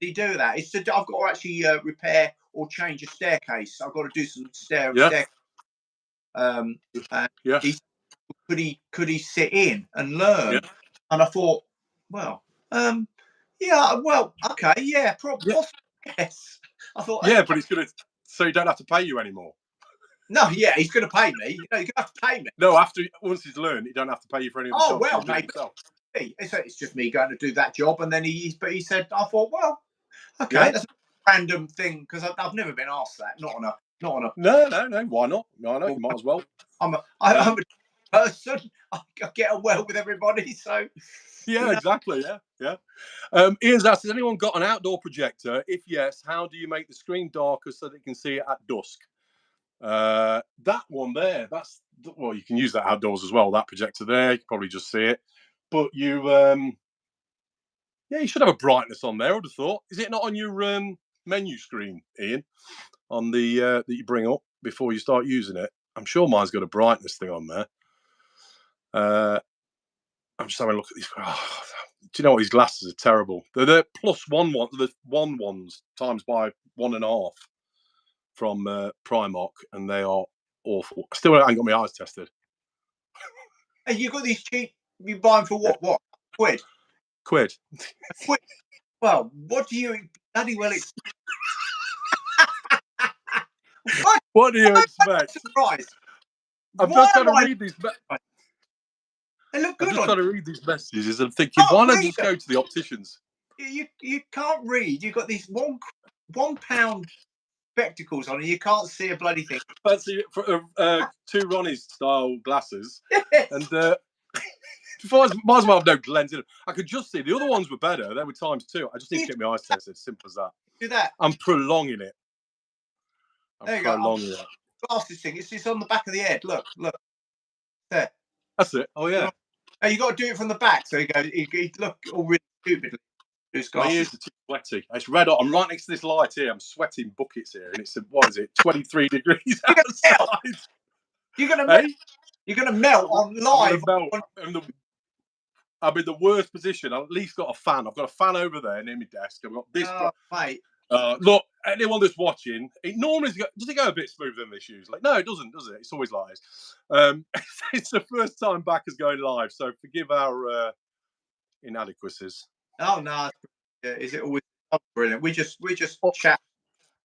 do that. I've got to actually repair or change a staircase. I've got to do some staircase. And could he sit in and learn? Yeah. And I thought, well, okay, yeah, probably, yes. I thought, but he's gonna, so you don't have to pay you anymore. No, yeah, he's going to pay me. You're going to have to pay me. No, once he's learned, you don't have to pay you for any of the jobs. Well, maybe. It's just me going to do that job, and then he said, I thought, well, okay, that's a random thing because I've never been asked that. Not on a. No. Why not? You might as well. I'm a person. I get on well with everybody, so. Yeah, exactly. Yeah. Ian's asked, has anyone got an outdoor projector? If yes, how do you make the screen darker so they can see it at dusk? That one there, you can use that outdoors as well. That projector there, you can probably just see it. But you should have a brightness on there, I would have thought. Is it not on your menu screen, Ian, on the that you bring up before you start using it. I'm sure mine's got a brightness thing on there. I'm just having a look at these. Oh, do you know what? These glasses are terrible. They're the the one ones times by 1.5 from Primark, and they are awful. I still haven't got my eyes tested. Hey, you got these cheap. You buy them for what? What? Quid. Quid. Quid. Well, what do you bloody well expect? What do you expect? Surprise. I'm just trying to read these. They look I'm good just on trying to read these messages. I'm thinking, why not just go to the opticians? you can't read. You've got these £1 spectacles on, and you can't see a bloody thing. Fancy two Ronnie's style glasses, Yes. and might as well have no lens in them. I could just see the other ones were better. They were ×2. I just need to get my eyes tested. Simple as that. Do that. I'm prolonging it. There you go. Glasses thing. It's on the back of the head. Look. There. That's it. Oh yeah. Oh, you got to do it from the back, so you look all really stupid. My ears are too sweaty. It's red hot. I'm right next to this light here. I'm sweating buckets here, and it's 23 degrees outside. You're gonna melt. You're gonna melt on live. I'm in the worst position. I've at least got a fan. I've got a fan over there near my desk. I've got this. Mate. Look, anyone that's watching, it normally does it go a bit smoother than this usually? No, it doesn't, does it? It's always like this. It's the first time back is going live, so forgive our inadequacies. Oh no, is it always brilliant? We just chat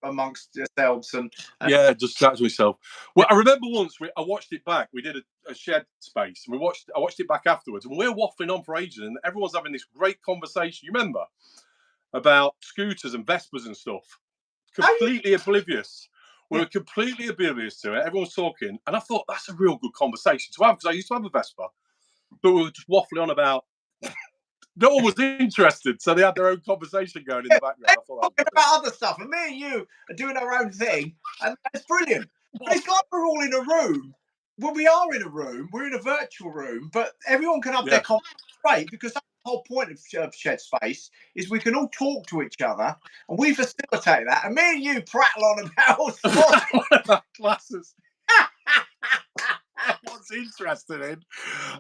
amongst ourselves and yeah, just chat to myself. Well, I remember once I watched it back. We did a shed space, and I watched it back afterwards, and we were waffling on for ages, and everyone's having this great conversation. You remember? About scooters and Vespers and stuff. Completely oblivious. We were completely oblivious to it. Everyone's talking. And I thought, that's a real good conversation to have, because I used to have a Vespa. But we were just waffling on about... No one was interested, so they had their own conversation going in the background. I thought talking about other stuff, and me and you are doing our own thing, and it's brilliant. It's like we're all in a room. Well, we are in a room. We're in a virtual room, but everyone can have their conversation, right? Because that's the whole point of Shed Space is we can all talk to each other, and we facilitate that. And me and you prattle on about classes. What's interesting in?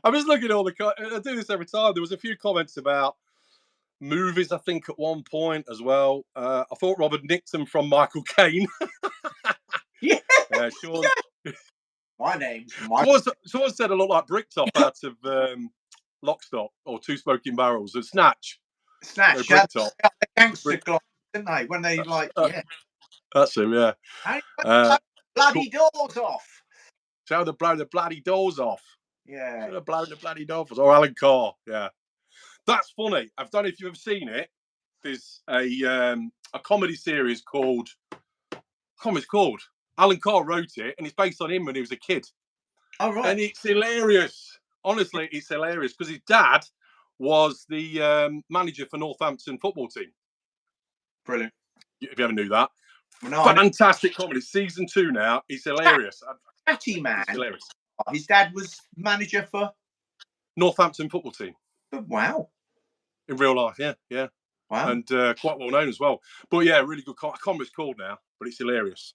I'm just looking at all the. I do this every time. There was a few comments about movies, I think, at one point as well. I thought Robert nicked them from Michael Caine. Yeah. Sean. Yeah. My name's Michael. Someone said I look like Bricktop out of Lock, Stock, or Two Smoking Barrels, and Snatch. Snatch. Bricktop. The gangster gloss, didn't they? When they yeah. That's him, yeah. Bloody doors off. So they blow the bloody doors off. Yeah. They're blowing the bloody doors off. Or Alan Carr, yeah. That's funny. I don't know if you've ever seen it. There's a comedy series called... It's called. Alan Carr wrote it, and it's based on him when he was a kid. Oh, right. And it's hilarious. Honestly, it's hilarious, because his dad was the manager for Northampton football team. Brilliant. If you ever knew that. Well, no, fantastic comedy. Season 2 now. It's hilarious. Catty man. It's hilarious. His dad was manager for Northampton football team. Wow. In real life, yeah. Wow. And quite well known as well. But yeah, really good. I can't remember what it's called now, but it's hilarious.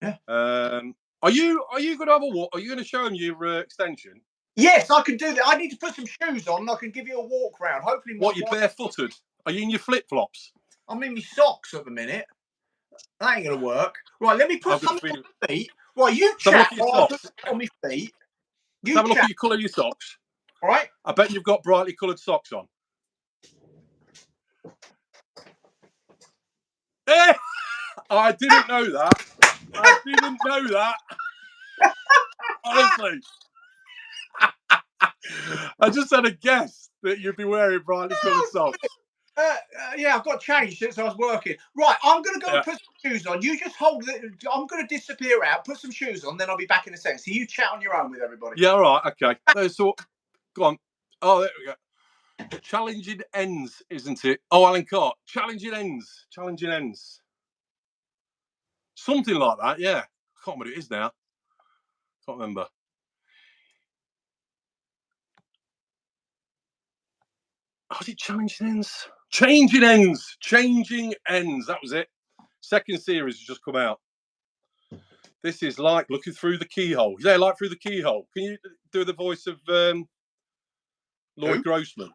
Yeah. Are you going to have a walk? Are you going to show him your extension? Yes, I can do that. I need to put some shoes on, and I can give you a walk round. Hopefully, you're barefooted? Are you in your flip flops? I'm in my socks at the minute. That ain't gonna work. Right, let me put something on my feet. Right, you chat while I put on my feet. Have a look at your colour of your socks. All right. I bet you've got brightly coloured socks on. I didn't know that. I didn't know that. Honestly. I just had a guess that you'd be wearing brightly coloured socks. Yeah, I've got changed since I was working. Right, I'm going to go and put some shoes on. You just hold it. I'm going to disappear out, put some shoes on, then I'll be back in a second. So you chat on your own with everybody. Yeah, all right, okay. So, go on. Oh, there we go. Challenging ends, isn't it? Oh, Alan Carr. Challenging ends. Challenging ends. Something like that, yeah. I can't remember what it is now. Can't remember. Oh, is it challenging ends? Changing ends. That was it. Second series has just come out. This is like looking through the keyhole. Yeah, like through the keyhole. Can you do the voice of Lloyd Grossman?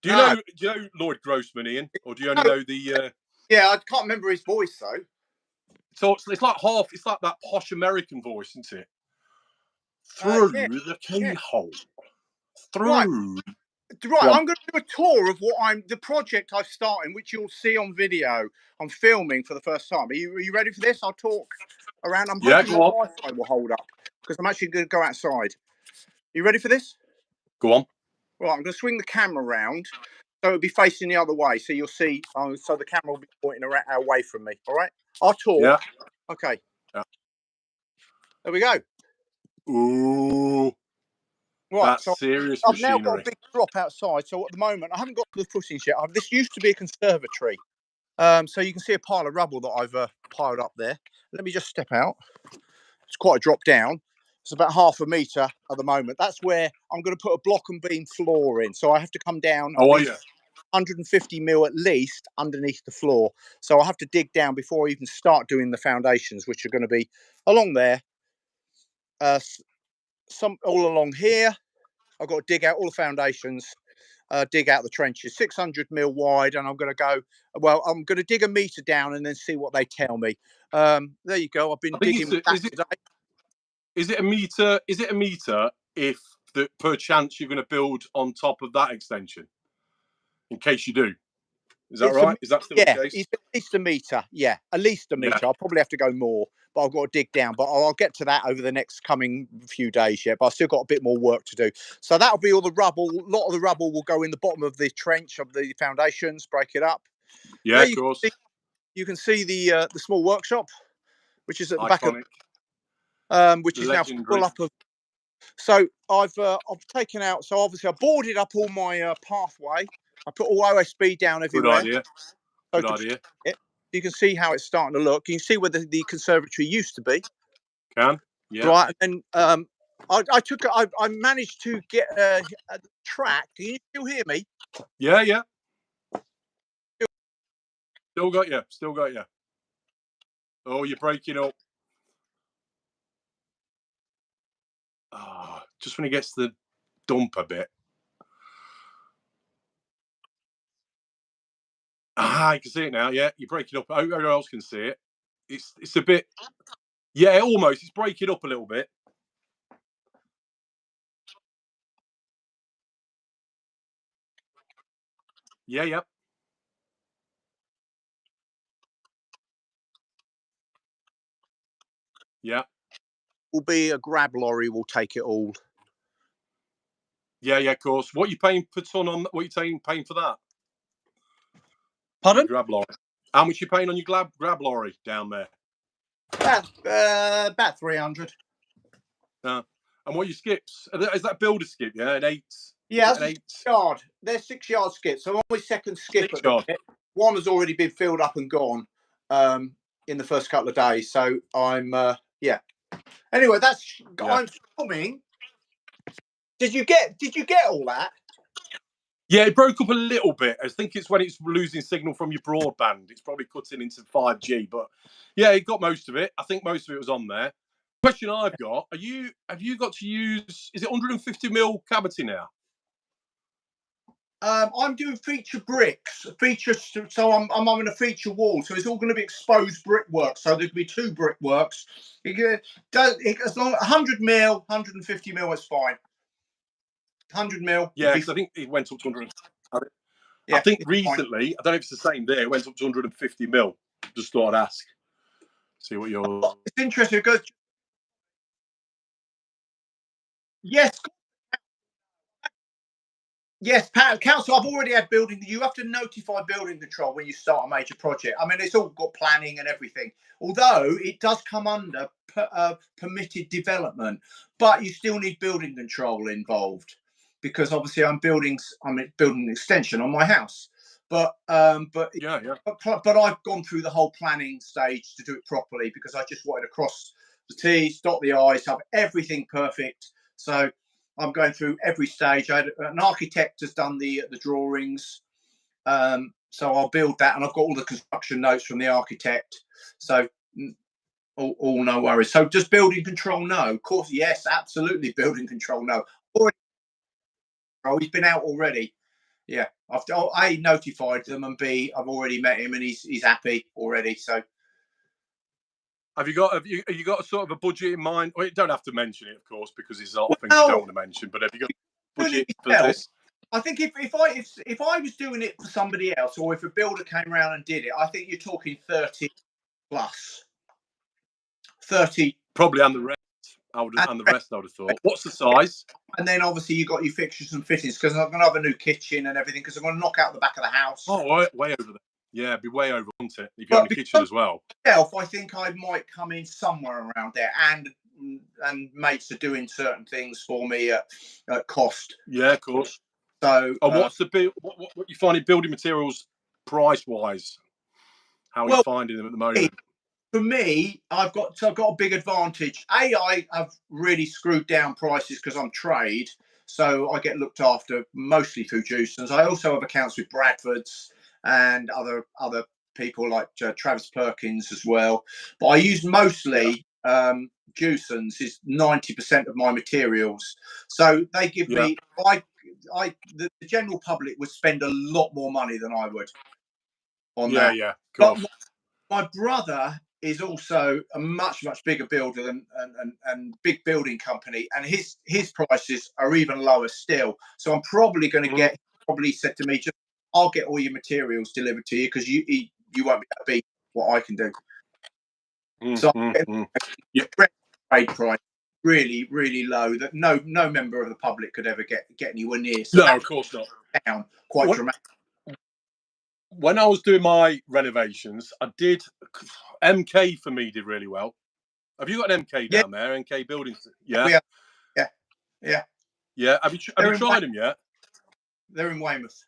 Do you know Lloyd Grossman, Ian, or do you only know the? Yeah, I can't remember his voice though. So it's like half. It's like that posh American voice, isn't it? Through the keyhole. Through. Right, I'm going to do a tour of the project I've started, which you'll see on video. I'm filming for the first time. Are you ready for this? I'll talk around. I'm hoping the Wi-Fi will hold up because I'm actually going to go outside. You ready for this? Go on. Right, I'm going to swing the camera around so it'll be facing the other way. So you'll see, so the camera will be pointing away from me. All right, I'll talk. Yeah. Okay. Yeah. There we go. Ooh. Right, that's so serious I've machinery. now got a big drop outside. So at the moment, I haven't got to the footings yet. This used to be a conservatory. So you can see a pile of rubble that I've piled up there. Let me just step out. It's quite a drop down. It's about 1/2 metre at the moment. That's where I'm going to put a block and beam floor in. So I have to come down 150 mil at least underneath the floor. So I have to dig down before I even start doing the foundations, which are going to be along there. Some all along here. I've got to dig out all the foundations. Dig out the trenches, 600 mil wide, and I'm going to dig 1 metre down and then see what they tell me. There you go. I've been digging. Is it a metre? Is it a metre if per chance you're going to build on top of that extension? In case you do, is that right? Is that still the case? It's at least 1 metre. Yeah, at least 1 metre. I'll probably have to go more, but I've got to dig down. But I'll get to that over the next coming few days yet. But I've still got a bit more work to do. So that'll be all the rubble. A lot of the rubble will go in the bottom of the trench of the foundations. Break it up. Yeah, of course. You can see the small workshop, which is at the back of, which is now full up of. So I've taken out. So obviously I boarded up all my pathway. I put all OSB down everywhere. Good idea. You can see how it's starting to look. You can see where the conservatory used to be. Yeah. Right, and I managed to get a track. Can you still hear me? Yeah. Still got you. Oh, you're breaking up. Oh, just when it gets to the dump a bit. You can see it now. Yeah, you're breaking up. Everyone else can see it. It's a bit. Yeah, almost. It's breaking up a little bit. Yeah. Yeah. Will be a grab lorry. Will take it all. Yeah, of course. What are you paying per ton on? What are you paying for that? Pardon? Grab lorry. How much are you paying on your grab lorry down there? About 300. And what are your skips? Is that builder skip? Yeah, an 8. Yeah, that's 6 yard. They're 6 yard skips. So on my second skip, one has already been filled up and gone in the first couple of days. So I'm Anyway, I'm filming. Did you get all that? Yeah, it broke up a little bit. I think it's when it's losing signal from your broadband. It's probably cutting into 5G, but yeah, it got most of it. I think most of it was on there. Question I've got: have you got to use? Is it 150 mil cavity now? I'm doing feature bricks, so I'm on a feature wall, so it's all going to be exposed brickwork. So there'll be 2 brickworks. As long 100 mil, 150 mil is fine. 100 mil. Yeah, because I think it went up to 100. Yeah, I think recently, I don't know if it's the same day, it went up to 150 mil. Just thought I'd ask. See what you're. It's interesting because yes. Yes, council. I've already had building. You have to notify building control when you start a major project. I mean, it's all got planning and everything. Although it does come under permitted development, but you still need building control involved because obviously I'm building an extension on my house. But Yeah. But I've gone through the whole planning stage to do it properly because I just wanted to cross the T's, dot the I's, have everything perfect. So I'm going through every stage. An architect has done the drawings. So I'll build that, and I've got all the construction notes from the architect. So all no worries. So just building control, no. Of course, yes, absolutely. Building control, no. Already, he's been out already. Yeah, I've A, notified them, and B, I've already met him, and he's happy already. So have you got a sort of a budget in mind? Well, you don't have to mention it, of course, because there's a lot of things you don't want to mention. But have you got a budget for this? I think if I was doing it for somebody else, or if a builder came around and did it, I think you're talking 30 plus 30. Probably, and the rest. I would have thought. What's the size? And then obviously you got your fixtures and fittings, because I'm going to have a new kitchen and everything, because I'm going to knock out the back of the house. Oh, way over there. Yeah, it'd be way over, wouldn't it? If you have a kitchen as well. I think I might come in somewhere around there, and mates are doing certain things for me at cost. Yeah, of course. So, what's the bill? What you finding building materials price wise? How are you finding them at the moment? For me, I've got a big advantage. I have really screwed down prices because I'm trade, so I get looked after mostly through Jewsons. I also have accounts with Bradfords and other people like Travis Perkins as well. But I use mostly Jewsons is 90% of my materials, so they give me. The general public would spend a lot more money than I would on that. Yeah, cool. But my brother is also a much bigger builder and big building company, and his prices are even lower still. So I'm probably going to get. Probably said to me, just I'll get all your materials delivered to you, because you won't be able to beat what I can do. So trade price really low that no member of the public could ever get anywhere near. So no, of course not. Down quite dramatic. When I was doing my renovations, I did MK for me did really well. Have you got an MK down there? MK Buildings? Yeah. Have you tried them yet? They're in Weymouth.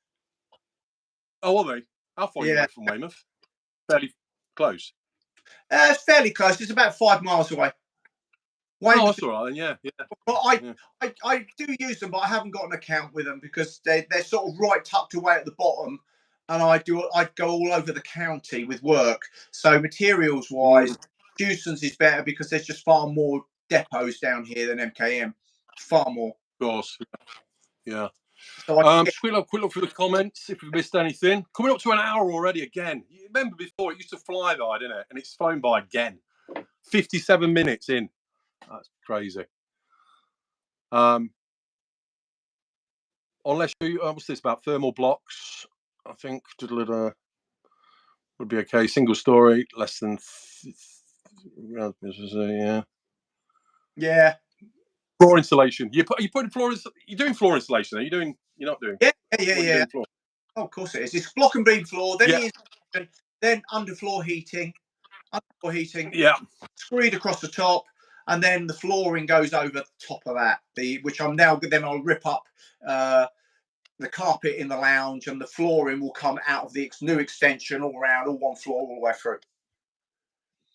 Oh, are they? How far are you away from Weymouth? Fairly close. It's fairly close. It's about 5 miles away. Weymouth, that's all right then. Yeah. But I do use them, but I haven't got an account with them because they're sort of right tucked away at the bottom. And I go all over the county with work. So materials wise, Jewsons is better because there's just far more depots down here than MKM. Far more. Of course. Yeah. So quick look through the comments if we've missed anything. Coming up to an hour already again. You remember before it used to fly by, didn't it? And it's flown by again. 57 minutes in. That's crazy. Unless you what's this about thermal blocks? I think would be okay. Single story, less than yeah. Floor insulation. You're putting floor. You're doing floor insulation. Are you doing? You're not doing. Yeah. Oh, of course it is. It's block and beam floor. Then underfloor heating. Yeah. Screed across the top, and then the flooring goes over the top of that. Which I'm now. Then I'll rip up the carpet in the lounge, and the flooring will come out of the new extension all around, all one floor, all the way through.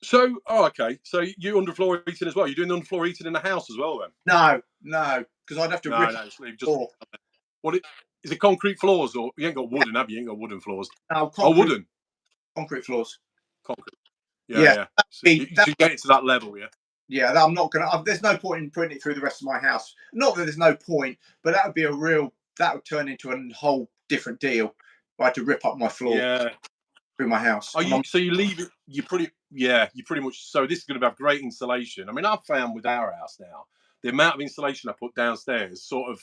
So, okay. So you underfloor heating as well? You're doing the underfloor heating in the house as well, then? No, because I'd have to rip just floor. What is it? Concrete floors, or you ain't got wooden, have you? You ain't got wooden floors. No, wooden. Concrete floors. Concrete. Yeah. So you get it to that level, yeah. Yeah, I'm not gonna. There's no point in putting it through the rest of my house. Not that there's no point, but that would be that would turn into a whole different deal. I had to rip up my floor through my house. So you leave it. You pretty much. So this is going to have great insulation. I mean, I've found with our house now, the amount of insulation I put downstairs sort of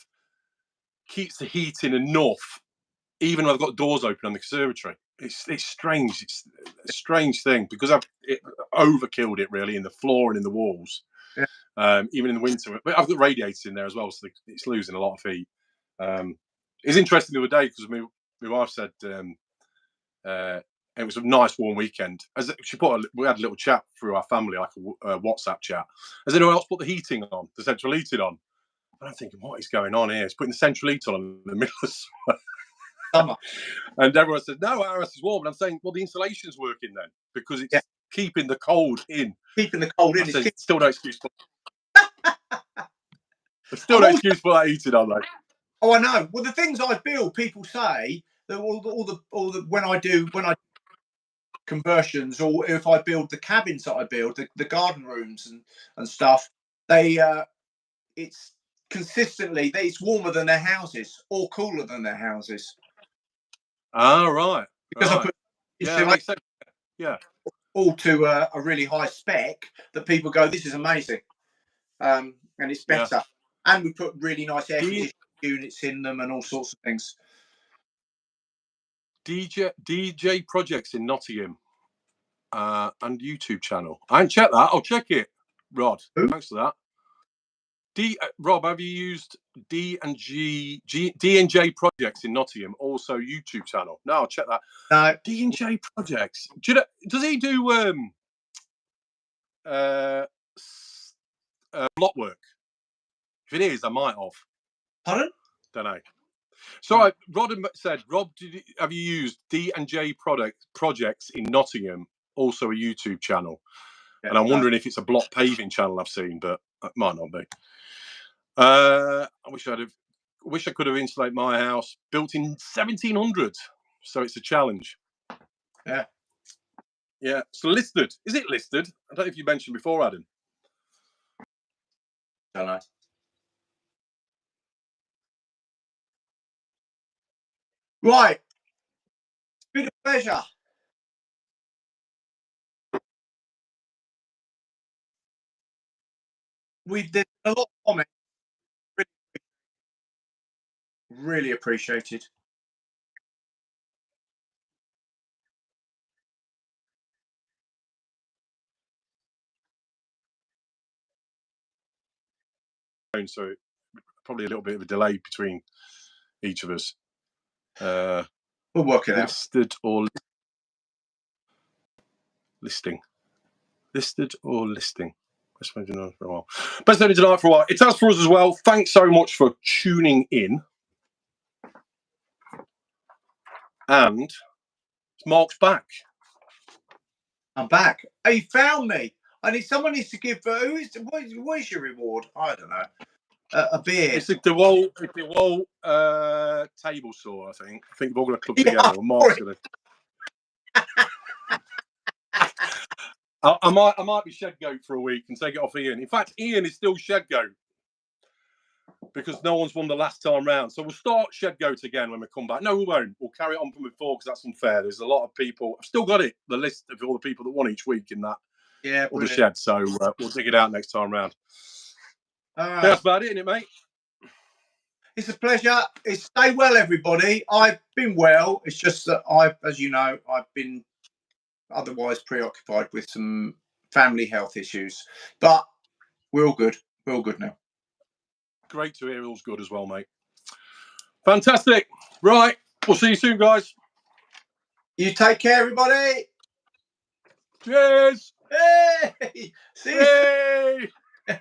keeps the heating enough, even though I've got doors open on the conservatory. It's strange. It's a strange thing because I've overkilled it really in the floor and in the walls. Yeah. Even in the winter, but I've got radiators in there as well, so it's losing a lot of heat. It's interesting the other day because my wife said it was a nice warm weekend. As she we had a little chat through our family, like a WhatsApp chat. Has anyone else put the heating on, the central heating on? And I'm thinking, what is going on here? It's putting the central heat on in the middle of summer. And everyone said, no, our house is warm. And I'm saying, well, the insulation's working then because it's keeping the cold in. Keeping the cold in. Said, still no excuse for still no excuse for that heating on, though. Oh, I know. Well, the things I build, people say all the when I conversions, or if I build the cabins that I build, the garden rooms and stuff, it's consistently it's warmer than their houses or cooler than their houses. Ah, right. Because I put makes sense. Yeah. All to a really high spec that people go, this is amazing, and it's better. And we put really nice air conditioning units in them and all sorts of things. DJ Projects in Nottingham and YouTube channel. I haven't checked that. I'll check it. Rod, thanks for that. Rob, have you used D&J Projects in Nottingham? Also YouTube channel. No, I'll check that. No. D&J Projects. Do you know, does he do block work? If it is, I might have. Pardon? Don't know. So Rod said, Rob, have you used D&J Projects in Nottingham? Also a YouTube channel. Yeah, and I'm wondering if it's a block paving channel I've seen, but it might not be. I wish I could have insulated my house, built in 1700. So it's a challenge. Yeah. Yeah. So listed. Is it listed? I don't know if you mentioned before, Adam. Don't know. Right. It's been a pleasure. There's a lot of comments. Really appreciated. So probably a little bit of a delay between each of us. We'll work it out. Listed or listing. Listed or listing. Best friend tonight for a while. Best friend tonight for a while. It's us for us as well. Thanks so much for tuning in. And Mark's back. I'm back. He found me. Someone needs to give. What is your reward? I don't know. A beer. It's the wall table saw. I think we're all going to club together. And Mark's going to. I might be shed goat for a week and take it off Ian. In fact, Ian is still shed goat because no one's won the last time round. So we'll start shed goat again when we come back. No, we won't. We'll carry it on from before because that's unfair. There's a lot of people. I've still got it, the list of all the people that won each week in that. Yeah, the shed. So we'll dig it out next time round. All right. That's about it, isn't it, mate? It's a pleasure. Stay well, everybody. I've been well. It's just that as you know, I've been otherwise preoccupied with some family health issues, but we're all good. We're all good now. Great to hear. All's good as well, mate. Fantastic. Right. We'll see you soon, guys. You take care, everybody. Cheers. Hey. See you. Hey.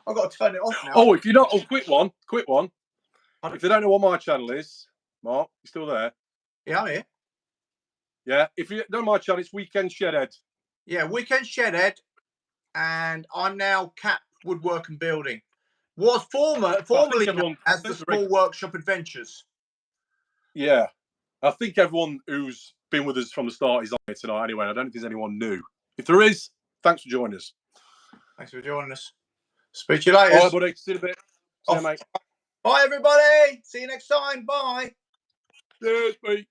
I've got to turn it off now. Oh, if you're not, quick one. If they don't know what my channel is, Mark, you still there? Yeah, I'm here. Yeah, if you don't know my channel, it's Weekend Shedhead. Yeah, Weekend Shedhead, and I'm now KAP Woodwork and Building. Was formerly known as the Small Workshop Adventures. Yeah, I think everyone who's been with us from the start is on here tonight anyway. I don't know if there's anyone new. If there is, thanks for joining us. Thanks for joining us. Speak to you later. All right, buddy. See you in a bit. See you, mate. Bye, everybody. See you next time. Bye. Cheers, mate.